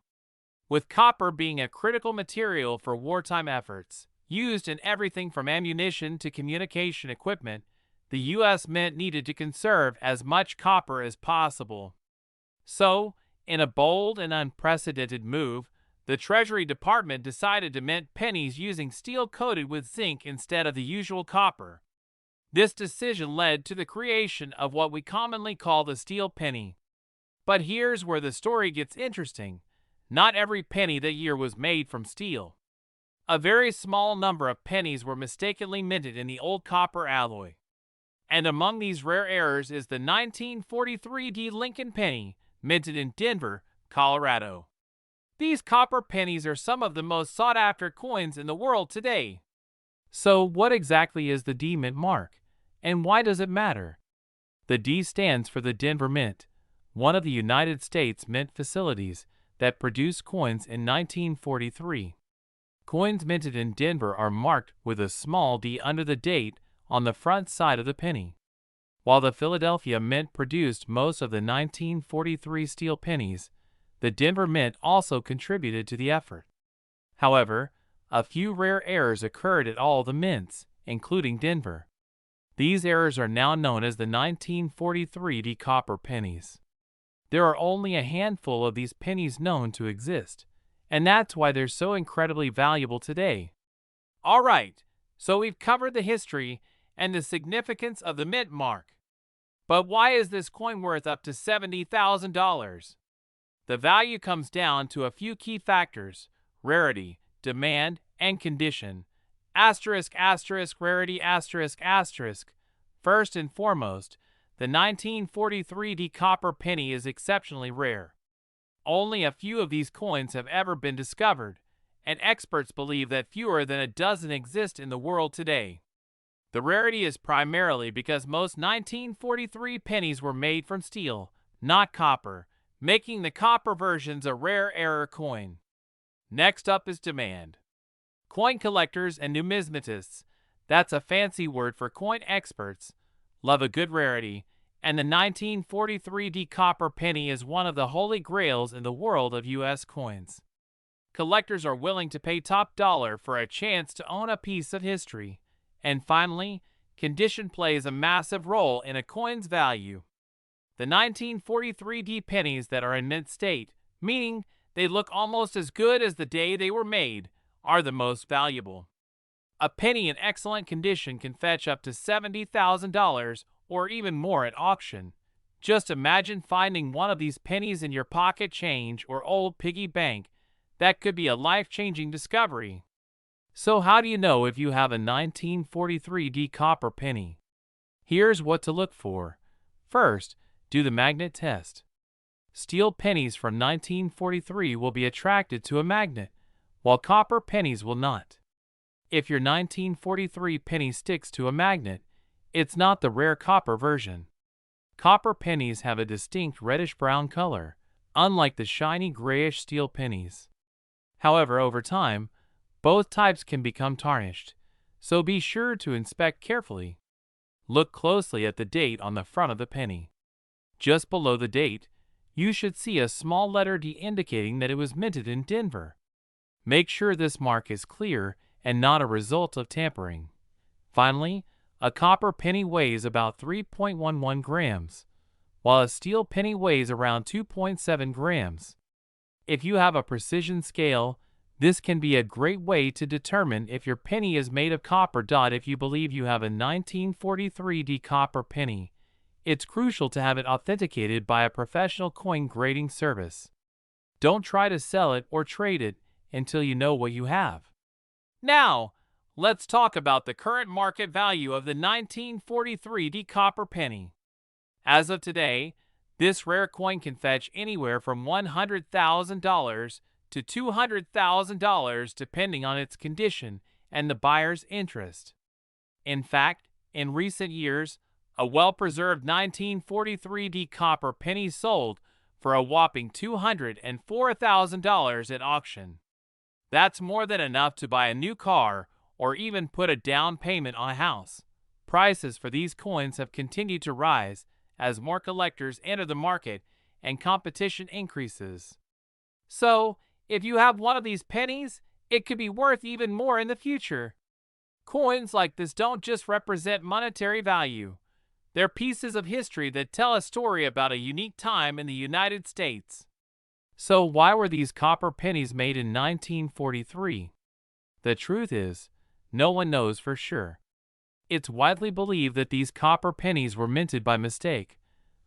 With copper being a critical material for wartime efforts, used in everything from ammunition to communication equipment, the U.S. Mint needed to conserve as much copper as possible. So, in a bold and unprecedented move, the Treasury Department decided to mint pennies using steel coated with zinc instead of the usual copper. This decision led to the creation of what we commonly call the steel penny. But here's where the story gets interesting. Not every penny that year was made from steel. A very small number of pennies were mistakenly minted in the old copper alloy. And among these rare errors is the 1943 D Lincoln penny, minted in Denver, Colorado. These copper pennies are some of the most sought-after coins in the world today. So what exactly is the D Mint mark, and why does it matter? The D stands for the Denver Mint, one of the United States mint facilities that produced coins in 1943. Coins minted in Denver are marked with a small d under the date on the front side of the penny. While the Philadelphia Mint produced most of the 1943 steel pennies, the Denver Mint also contributed to the effort. However, a few rare errors occurred at all the mints, including Denver. These errors are now known as the 1943 D copper pennies. There are only a handful of these pennies known to exist, and that's why they're so incredibly valuable today. Alright, so we've covered the history and the significance of the mint mark. But why is this coin worth up to $70,000? The value comes down to a few key factors: rarity, demand, and condition. Asterisk, asterisk, rarity, asterisk, asterisk. First and foremost, the 1943 D copper penny is exceptionally rare. Only a few of these coins have ever been discovered, and experts believe that fewer than a dozen exist in the world today. The rarity is primarily because most 1943 pennies were made from steel, not copper, making the copper versions a rare error coin. Next up is demand. Coin collectors and numismatists, that's a fancy word for coin experts, love a good rarity, and the 1943 D copper penny is one of the holy grails in the world of U.S. coins. Collectors are willing to pay top dollar for a chance to own a piece of history. And finally, condition plays a massive role in a coin's value. The 1943 D pennies that are in mint state, meaning they look almost as good as the day they were made, are the most valuable. A penny in excellent condition can fetch up to $70,000 or even more at auction. Just imagine finding one of these pennies in your pocket change or old piggy bank. That could be a life-changing discovery. So how do you know if you have a 1943 D copper penny? Here's what to look for. First, do the magnet test. Steel pennies from 1943 will be attracted to a magnet, while copper pennies will not. If your 1943 penny sticks to a magnet, it's not the rare copper version. Copper pennies have a distinct reddish-brown color, unlike the shiny grayish steel pennies. However, over time, both types can become tarnished, so be sure to inspect carefully. Look closely at the date on the front of the penny. Just below the date, you should see a small letter D indicating that it was minted in Denver. Make sure this mark is clear and not a result of tampering. Finally, a copper penny weighs about 3.11 grams, while a steel penny weighs around 2.7 grams. If you have a precision scale, this can be a great way to determine if your penny is made of copper. If you believe you have a 1943 D copper penny, it's crucial to have it authenticated by a professional coin grading service. Don't try to sell it or trade it until you know what you have. Now, let's talk about the current market value of the 1943 D copper penny. As of today, this rare coin can fetch anywhere from $100,000 to $200,000 depending on its condition and the buyer's interest. In fact, in recent years, a well-preserved 1943 D copper penny sold for a whopping $204,000 at auction. That's more than enough to buy a new car or even put a down payment on a house. Prices for these coins have continued to rise as more collectors enter the market and competition increases. So, if you have one of these pennies, it could be worth even more in the future. Coins like this don't just represent monetary value. They're pieces of history that tell a story about a unique time in the United States. So why were these copper pennies made in 1943? The truth is, no one knows for sure. It's widely believed that these copper pennies were minted by mistake,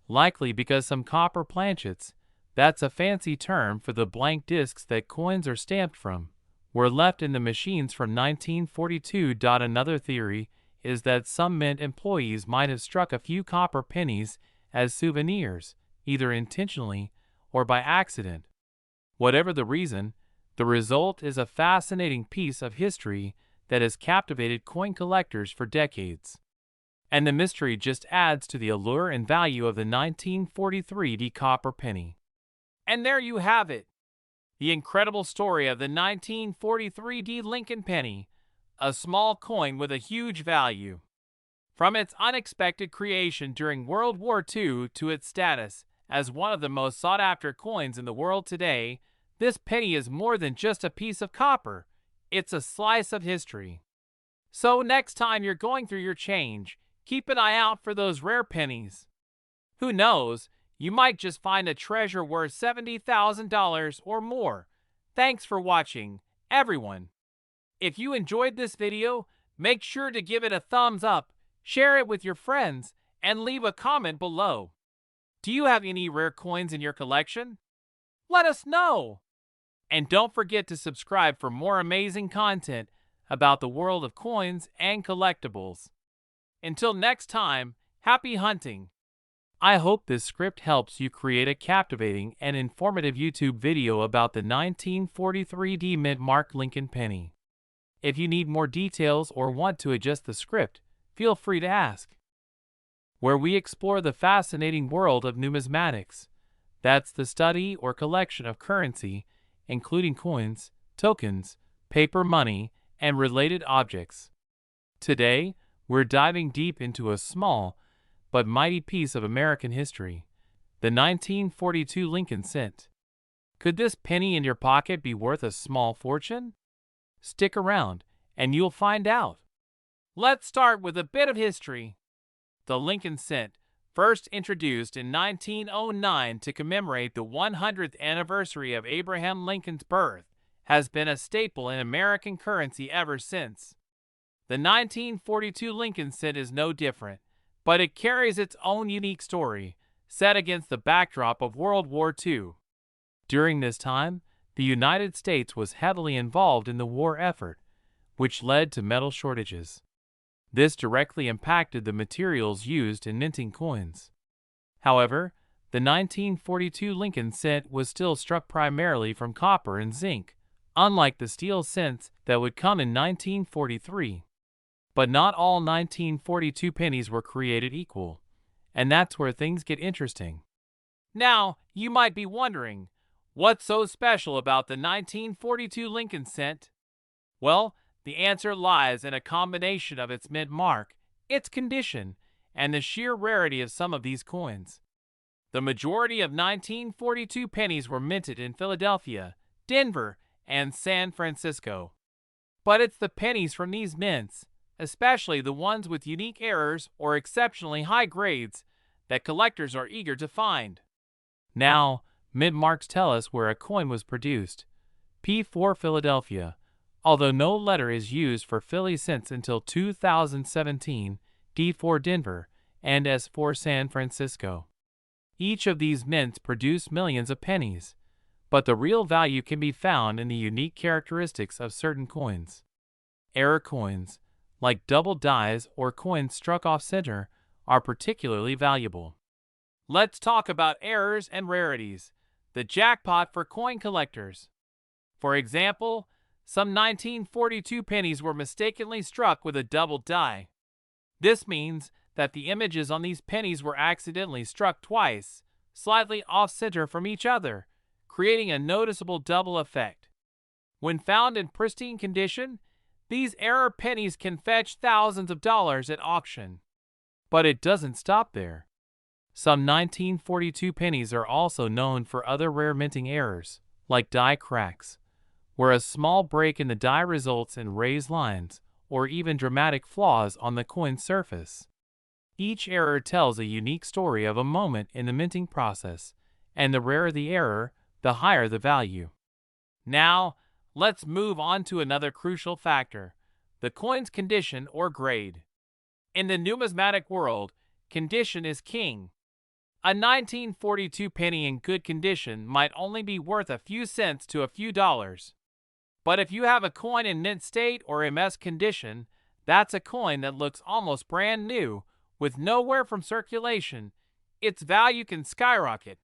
likely because some copper planchets, that's a fancy term for the blank discs that coins are stamped from, were left in the machines from 1942. Another theory is that some mint employees might have struck a few copper pennies as souvenirs, either intentionally or by accident. Whatever the reason, the result is a fascinating piece of history that has captivated coin collectors for decades. And the mystery just adds to the allure and value of the 1943 copper penny. And there you have it, the incredible story of the 1943 Lincoln penny, a small coin with a huge value. From its unexpected creation during World War II to its status as one of the most sought-after coins in the world today, this penny is more than just a piece of copper. It's a slice of history. So next time you're going through your change, keep an eye out for those rare pennies. Who knows, you might just find a treasure worth $70,000 or more. Thanks for watching, everyone. If you enjoyed this video, make sure to give it a thumbs up, share it with your friends, and leave a comment below. Do you have any rare coins in your collection? Let us know! And don't forget to subscribe for more amazing content about the world of coins and collectibles. Until next time, happy hunting! I hope this script helps you create a captivating and informative YouTube video about the 1943 mint mark Lincoln penny. If you need more details or want to adjust the script, feel free to ask. Where we explore the fascinating world of numismatics. That's the study or collection of currency, including coins, tokens, paper money, and related objects. Today, we're diving deep into a small but mighty piece of American history, the 1942 Lincoln cent. Could this penny in your pocket be worth a small fortune? Stick around, and you'll find out. Let's start with a bit of history. The Lincoln cent, first introduced in 1909 to commemorate the 100th anniversary of Abraham Lincoln's birth, has been a staple in American currency ever since. The 1942 Lincoln cent is no different, but it carries its own unique story, set against the backdrop of World War II. During this time, the United States was heavily involved in the war effort, which led to metal shortages. This directly impacted the materials used in minting coins. However, the 1942 Lincoln cent was still struck primarily from copper and zinc, unlike the steel cents that would come in 1943. But not all 1942 pennies were created equal, and that's where things get interesting. Now, you might be wondering, what's so special about the 1942 Lincoln cent? Well, the answer lies in a combination of its mint mark, its condition, and the sheer rarity of some of these coins. The majority of 1942 pennies were minted in Philadelphia, Denver, and San Francisco. But it's the pennies from these mints, especially the ones with unique errors or exceptionally high grades, that collectors are eager to find. Now, mint marks tell us where a coin was produced. P4 Philadelphia, although no letter is used for Philly cents until 2017, D4 Denver, and S4 San Francisco. Each of these mints produce millions of pennies, but the real value can be found in the unique characteristics of certain coins. Error coins, like double dies or coins struck off center, are particularly valuable. Let's talk about errors and rarities, the jackpot for coin collectors. For example, some 1942 pennies were mistakenly struck with a double die. This means that the images on these pennies were accidentally struck twice, slightly off-center from each other, creating a noticeable double effect. When found in pristine condition, these error pennies can fetch thousands of dollars at auction. But it doesn't stop there. Some 1942 pennies are also known for other rare minting errors, like die cracks, where a small break in the die results in raised lines or even dramatic flaws on the coin's surface. Each error tells a unique story of a moment in the minting process, and the rarer the error, the higher the value. Now, let's move on to another crucial factor, the coin's condition or grade. In the numismatic world, condition is king. A 1942 penny in good condition might only be worth a few cents to a few dollars. But if you have a coin in mint state or MS condition, that's a coin that looks almost brand new, with no wear from circulation. Its value can skyrocket.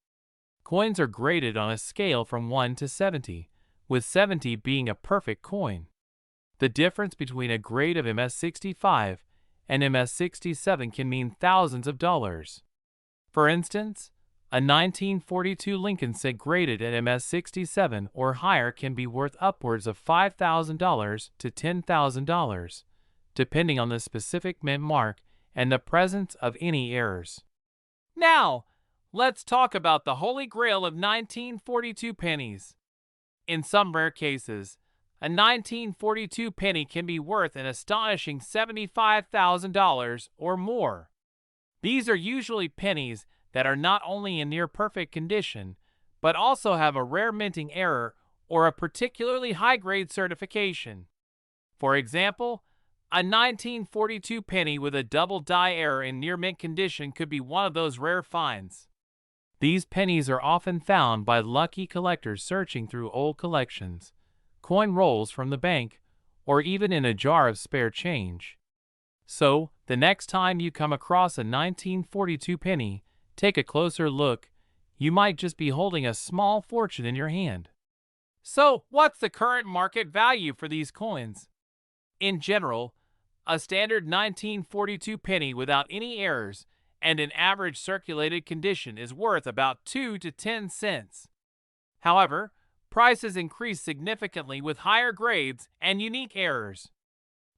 Coins are graded on a scale from 1 to 70, with 70 being a perfect coin. The difference between a grade of MS65 and MS67 can mean thousands of dollars. For instance, a 1942 Lincoln cent graded at MS67 or higher can be worth upwards of $5,000 to $10,000, depending on the specific mint mark and the presence of any errors. Now, let's talk about the holy grail of 1942 pennies. In some rare cases, a 1942 penny can be worth an astonishing $75,000 or more. These are usually pennies that are not only in near-perfect condition, but also have a rare minting error or a particularly high-grade certification. For example, a 1942 penny with a double die error in near-mint condition could be one of those rare finds. These pennies are often found by lucky collectors searching through old collections, coin rolls from the bank, or even in a jar of spare change. So, the next time you come across a 1942 penny, take a closer look. You might just be holding a small fortune in your hand. So, what's the current market value for these coins? In general, a standard 1942 penny without any errors and in average circulated condition is worth about 2 to 10 cents. However, prices increase significantly with higher grades and unique errors.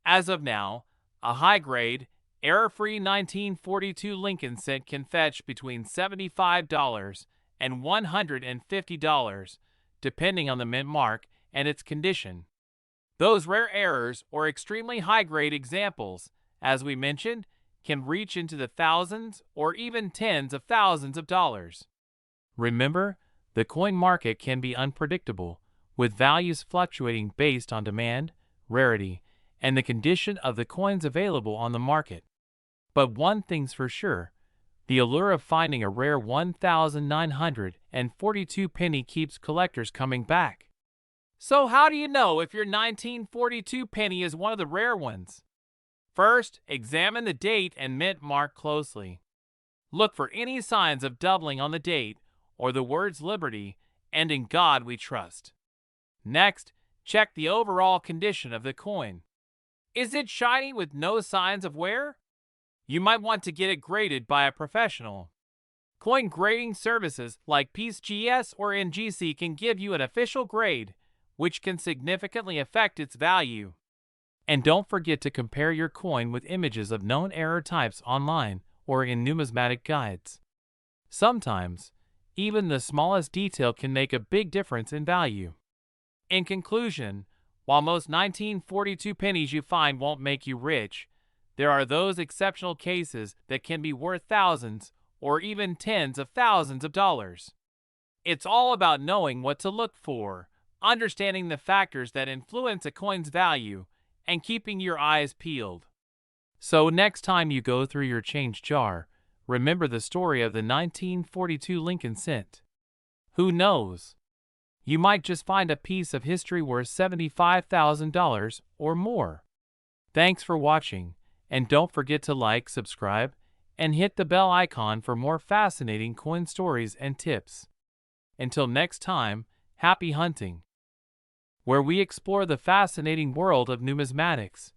As of now, a high-grade, error-free 1942 Lincoln cent can fetch between $75 and $150, depending on the mint mark and its condition. Those rare errors or extremely high-grade examples, as we mentioned, can reach into the thousands or even tens of thousands of dollars. Remember, the coin market can be unpredictable, with values fluctuating based on demand, rarity, and the condition of the coins available on the market. But one thing's for sure, the allure of finding a rare 1942 penny keeps collectors coming back. So how do you know if your 1942 penny is one of the rare ones? First, examine the date and mint mark closely. Look for any signs of doubling on the date or the words Liberty and In God We Trust. Next, check the overall condition of the coin. Is it shiny with no signs of wear? You might want to get it graded by a professional. Coin grading services like PeaceGS or NGC can give you an official grade, which can significantly affect its value. And don't forget to compare your coin with images of known error types online or in numismatic guides. Sometimes, even the smallest detail can make a big difference in value. In conclusion, while most 1942 pennies you find won't make you rich, there are those exceptional cases that can be worth thousands or even tens of thousands of dollars. It's all about knowing what to look for, understanding the factors that influence a coin's value, and keeping your eyes peeled. So next time you go through your change jar, remember the story of the 1942 Lincoln cent. Who knows? You might just find a piece of history worth $75,000 or more. Thanks for watching, and don't forget to like, subscribe, and hit the bell icon for more fascinating coin stories and tips. Until next time, happy hunting, where we explore the fascinating world of numismatics.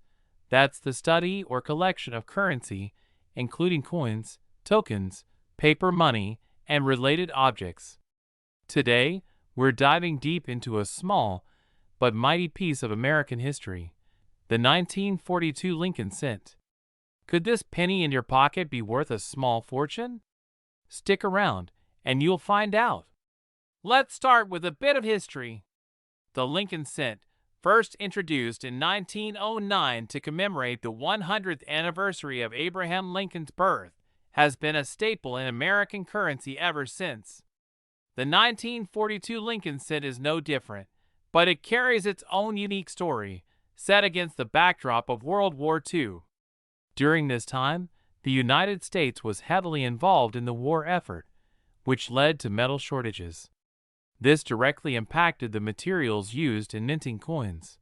That's the study or collection of currency, including coins, tokens, paper money, and related objects. Today, we're diving deep into a small but mighty piece of American history, the 1942 Lincoln cent. Could this penny in your pocket be worth a small fortune? Stick around, and you'll find out. Let's start with a bit of history. The Lincoln cent, first introduced in 1909 to commemorate the 100th anniversary of Abraham Lincoln's birth, has been a staple in American currency ever since. The 1942 Lincoln cent is no different, but it carries its own unique story, set against the backdrop of World War II. During this time, the United States was heavily involved in the war effort, which led to metal shortages. This directly impacted the materials used in minting coins.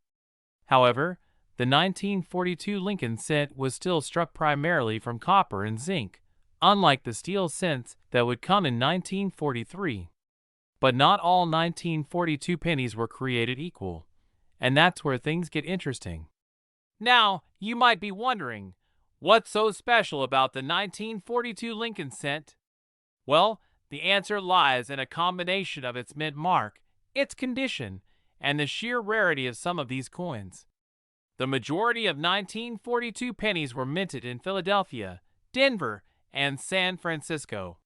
However, the 1942 Lincoln cent was still struck primarily from copper and zinc, unlike the steel cents that would come in 1943. But not all 1942 pennies were created equal, and that's where things get interesting. Now, you might be wondering, what's so special about the 1942 Lincoln cent? Well, the answer lies in a combination of its mint mark, its condition, and the sheer rarity of some of these coins. The majority of 1942 pennies were minted in Philadelphia, Denver, and San Francisco.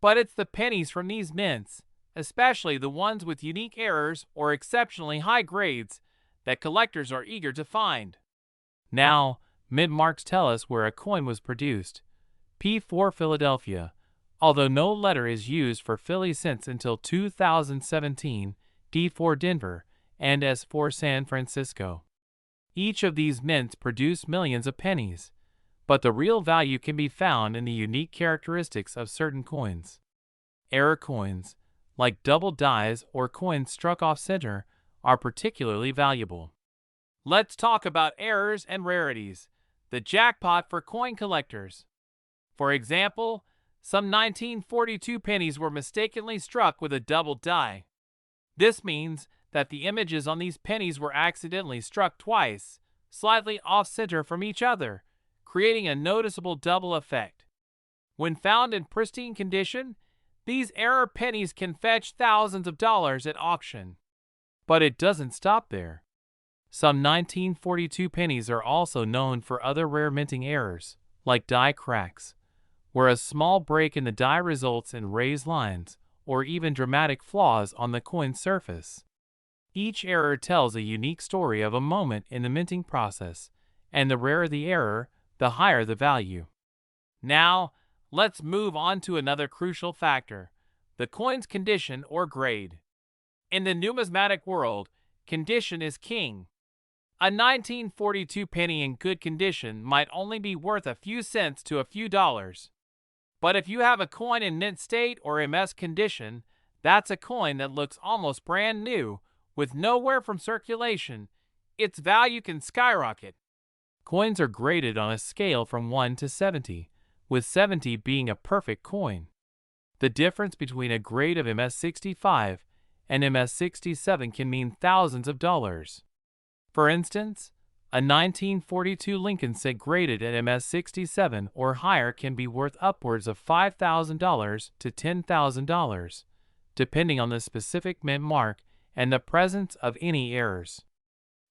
But it's the pennies from these mints, especially the ones with unique errors or exceptionally high grades, that collectors are eager to find. Now, mint marks tell us where a coin was produced. P4 Philadelphia, although no letter is used for Philly cents until 2017, D4 Denver, and S4 San Francisco. Each of these mints produce millions of pennies, but the real value can be found in the unique characteristics of certain coins. Error coins, like double dies or coins struck off center, are particularly valuable. Let's talk about errors and rarities, the jackpot for coin collectors. For example, some 1942 pennies were mistakenly struck with a double die. This means that the images on these pennies were accidentally struck twice, slightly off-center from each other, creating a noticeable double effect. When found in pristine condition, these error pennies can fetch thousands of dollars at auction. But it doesn't stop there. Some 1942 pennies are also known for other rare minting errors, like die cracks, where a small break in the die results in raised lines or even dramatic flaws on the coin's surface. Each error tells a unique story of a moment in the minting process, and the rarer the error, the higher the value. Now, let's move on to another crucial factor, the coin's condition or grade. In the numismatic world, condition is king. A 1942 penny in good condition might only be worth a few cents to a few dollars. But if you have a coin in mint state or MS condition, that's a coin that looks almost brand new, with no wear from circulation. Its value can skyrocket. Coins are graded on a scale from 1 to 70, with 70 being a perfect coin. The difference between a grade of MS65 and MS67 can mean thousands of dollars. For instance, a 1942 Lincoln cent graded at MS67 or higher can be worth upwards of $5,000 to $10,000, depending on the specific mint mark and the presence of any errors.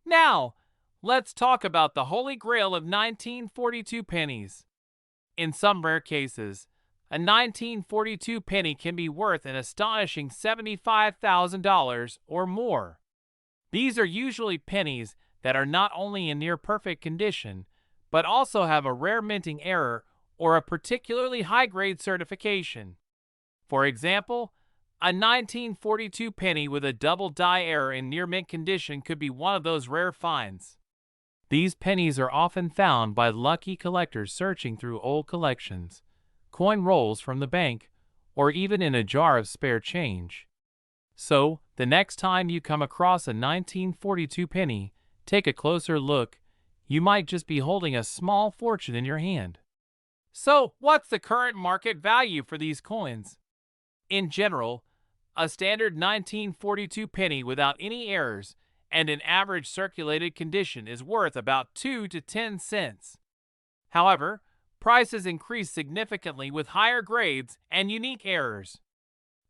Now, let's talk about the holy grail of 1942 pennies. In some rare cases, a 1942 penny can be worth an astonishing $75,000 or more. These are usually pennies that are not only in near-perfect condition, but also have a rare minting error or a particularly high-grade certification. For example, a 1942 penny with a double die error in near-mint condition could be one of those rare finds. These pennies are often found by lucky collectors searching through old collections, coin rolls from the bank, or even in a jar of spare change. So, the next time you come across a 1942 penny, take a closer look. You might just be holding a small fortune in your hand. So, what's the current market value for these coins? In general, a standard 1942 penny without any errors and in average circulated condition is worth about 2 to 10 cents. However, prices increase significantly with higher grades and unique errors.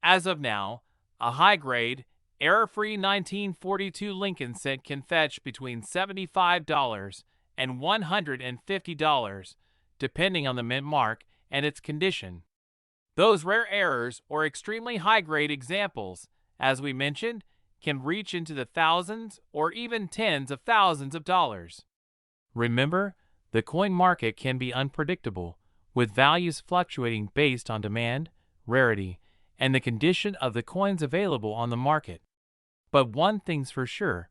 As of now, a high-grade Error-free 1942 Lincoln cent can fetch between $75 and $150, depending on the mint mark and its condition. Those rare errors or extremely high-grade examples, as we mentioned, can reach into the thousands or even tens of thousands of dollars. Remember, the coin market can be unpredictable, with values fluctuating based on demand, rarity, and the condition of the coins available on the market. But one thing's for sure,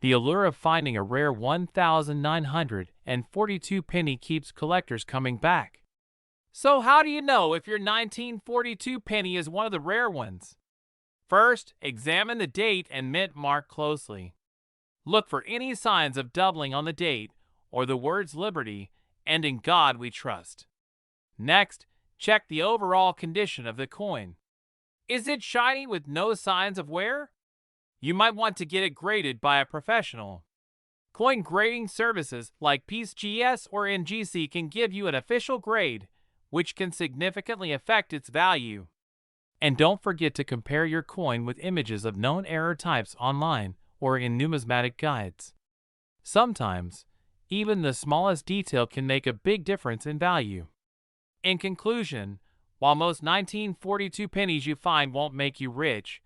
the allure of finding a rare 1,942 penny keeps collectors coming back. So how do you know if your 1942 penny is one of the rare ones? First, examine the date and mint mark closely. Look for any signs of doubling on the date or the words Liberty and In God We Trust. Next, check the overall condition of the coin. Is it shiny with no signs of wear? You might want to get it graded by a professional. Coin grading services like PeaceGS or NGC can give you an official grade, which can significantly affect its value. And don't forget to compare your coin with images of known error types online or in numismatic guides. Sometimes, even the smallest detail can make a big difference in value. In conclusion, while most 1942 pennies you find won't make you rich,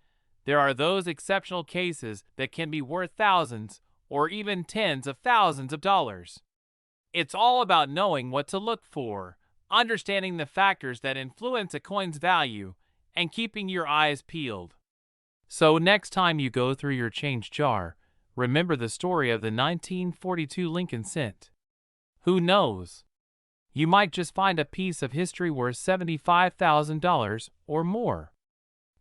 there are those exceptional cases that can be worth thousands or even tens of thousands of dollars. It's all about knowing what to look for, understanding the factors that influence a coin's value, and keeping your eyes peeled. So next time you go through your change jar, remember the story of the 1942 Lincoln cent. Who knows? You might just find a piece of history worth $75,000 or more.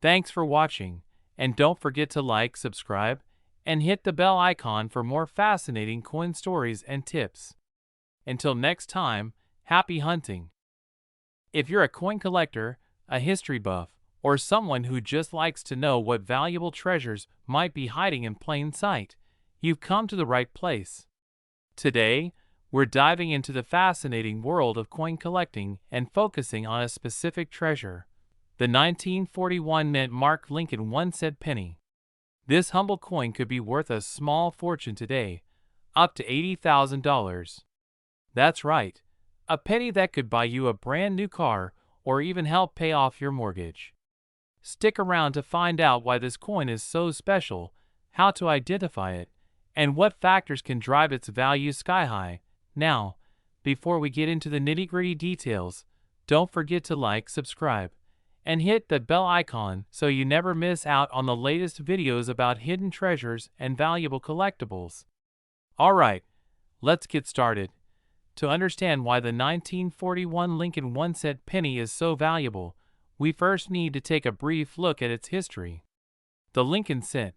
Thanks for watching, and don't forget to like, subscribe, and hit the bell icon for more fascinating coin stories and tips. Until next time, happy hunting! If you're a coin collector, a history buff, or someone who just likes to know what valuable treasures might be hiding in plain sight, you've come to the right place. Today, we're diving into the fascinating world of coin collecting and focusing on a specific treasure, the 1941 mint mark Lincoln 1-cent penny. This humble coin could be worth a small fortune today, up to $80,000. That's right, a penny that could buy you a brand new car or even help pay off your mortgage. Stick around to find out why this coin is so special, how to identify it, and what factors can drive its value sky high. Now, before we get into the nitty-gritty details, don't forget to like, subscribe, and hit the bell icon so you never miss out on the latest videos about hidden treasures and valuable collectibles. Alright, let's get started. To understand why the 1941 Lincoln 1-cent penny is so valuable, we first need to take a brief look at its history. The Lincoln cent,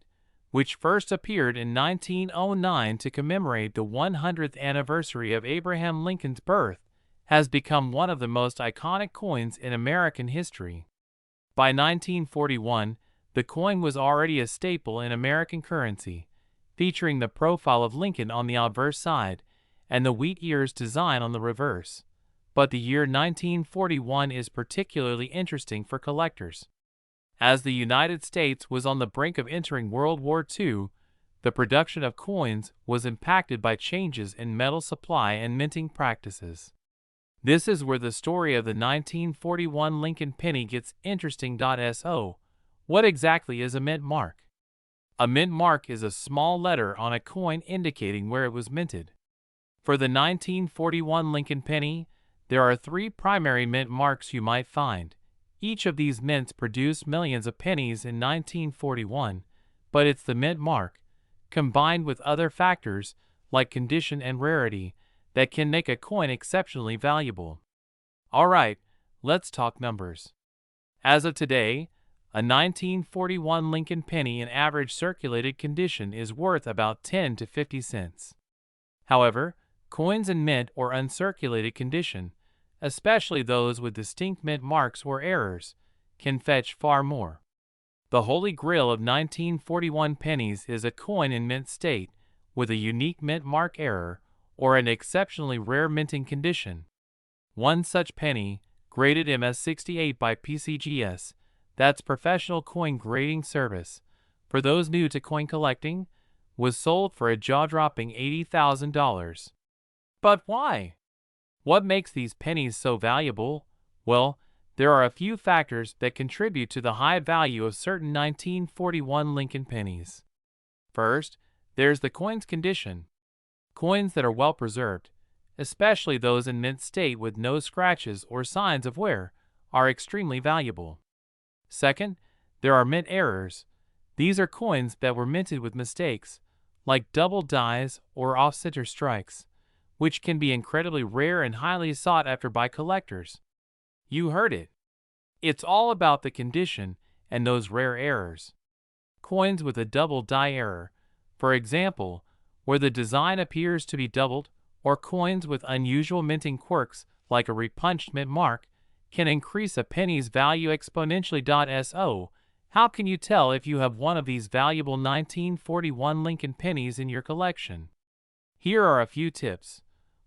which first appeared in 1909 to commemorate the 100th anniversary of Abraham Lincoln's birth, has become one of the most iconic coins in American history. By 1941, the coin was already a staple in American currency, featuring the profile of Lincoln on the obverse side and the wheat ears design on the reverse. But the year 1941 is particularly interesting for collectors. As the United States was on the brink of entering World War II, the production of coins was impacted by changes in metal supply and minting practices. This is where the story of the 1941 Lincoln penny gets interesting. So, what exactly is a mint mark? A mint mark is a small letter on a coin indicating where it was minted. For the 1941 Lincoln penny, there are 3 primary mint marks you might find. Each of these mints produced millions of pennies in 1941, but it's the mint mark, combined with other factors like condition and rarity, that can make a coin exceptionally valuable. Alright, let's talk numbers. As of today, a 1941 Lincoln penny in average circulated condition is worth about 10 to 50 cents. However, coins in mint or uncirculated condition, especially those with distinct mint marks or errors, can fetch far more. The holy grail of 1941 pennies is a coin in mint state with a unique mint mark error or an exceptionally rare minting condition. One such penny, graded MS68 by PCGS, that's Professional Coin Grading Service, for those new to coin collecting, was sold for a jaw-dropping $80,000. But why? What makes these pennies so valuable? Well, there are a few factors that contribute to the high value of certain 1941 Lincoln pennies. First, there's the coin's condition. Coins that are well preserved, especially those in mint state with no scratches or signs of wear, are extremely valuable. Second, there are mint errors. These are coins that were minted with mistakes, like double dies or off-center strikes, which can be incredibly rare and highly sought after by collectors. You heard it. It's all about the condition and those rare errors. Coins with a double die error, for example, where the design appears to be doubled, or coins with unusual minting quirks like a repunched mint mark, can increase a penny's value exponentially. So, how can you tell if you have one of these valuable 1941 Lincoln pennies in your collection? Here are a few tips.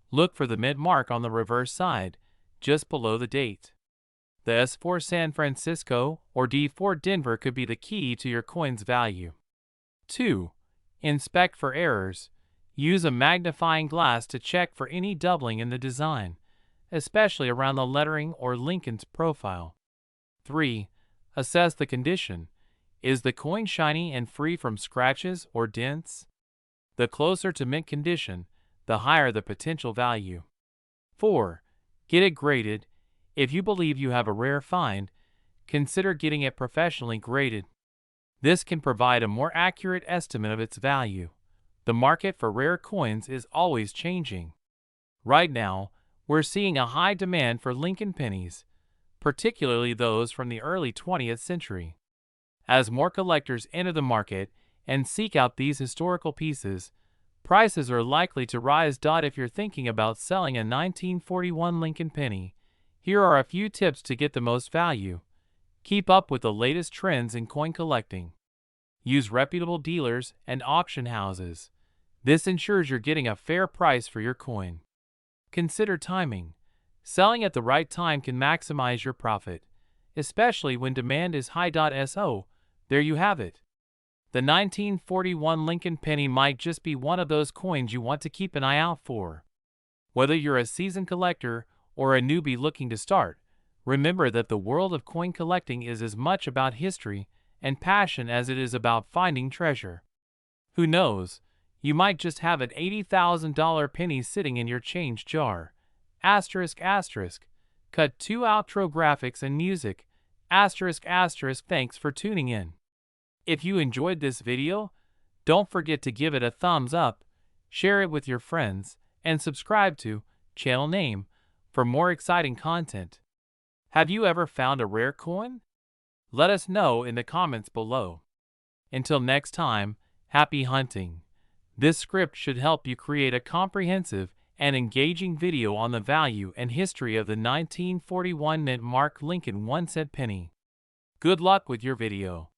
Look for the mint mark on the reverse side, just below the date. The S for San Francisco or D for Denver could be the key to your coin's value. 2. Inspect for errors. Use a magnifying glass to check for any doubling in the design, especially around the lettering or Lincoln's profile. 3. Assess the condition. Is the coin shiny and free from scratches or dents? The closer to mint condition, the higher the potential value. 4. Get it graded. If you believe you have a rare find, consider getting it professionally graded. This can provide a more accurate estimate of its value. The market for rare coins is always changing. Right now, we're seeing a high demand for Lincoln pennies, particularly those from the early 20th century. As more collectors enter the market and seek out these historical pieces, prices are likely to rise. If you're thinking about selling a 1941 Lincoln penny, here are a few tips to get the most value. Keep up with the latest trends in coin collecting. Use reputable dealers and auction houses. This ensures you're getting a fair price for your coin. Consider timing. Selling at the right time can maximize your profit, especially when demand is high. So, there you have it. The 1941 Lincoln penny might just be one of those coins you want to keep an eye out for. Whether you're a seasoned collector or a newbie looking to start, remember that the world of coin collecting is as much about history and passion as it is about finding treasure. Who knows, you might just have an $80,000 penny sitting in your change jar. ***. Cut 2 outro graphics and music. ***. Thanks for tuning in. If you enjoyed this video, don't forget to give it a thumbs up, share it with your friends, and subscribe to channel name for more exciting content. Have you ever found a rare coin? Let us know in the comments below. Until next time, happy hunting. This script should help you create a comprehensive and engaging video on the value and history of the 1941 mint mark Lincoln 1-cent penny. Good luck with your video.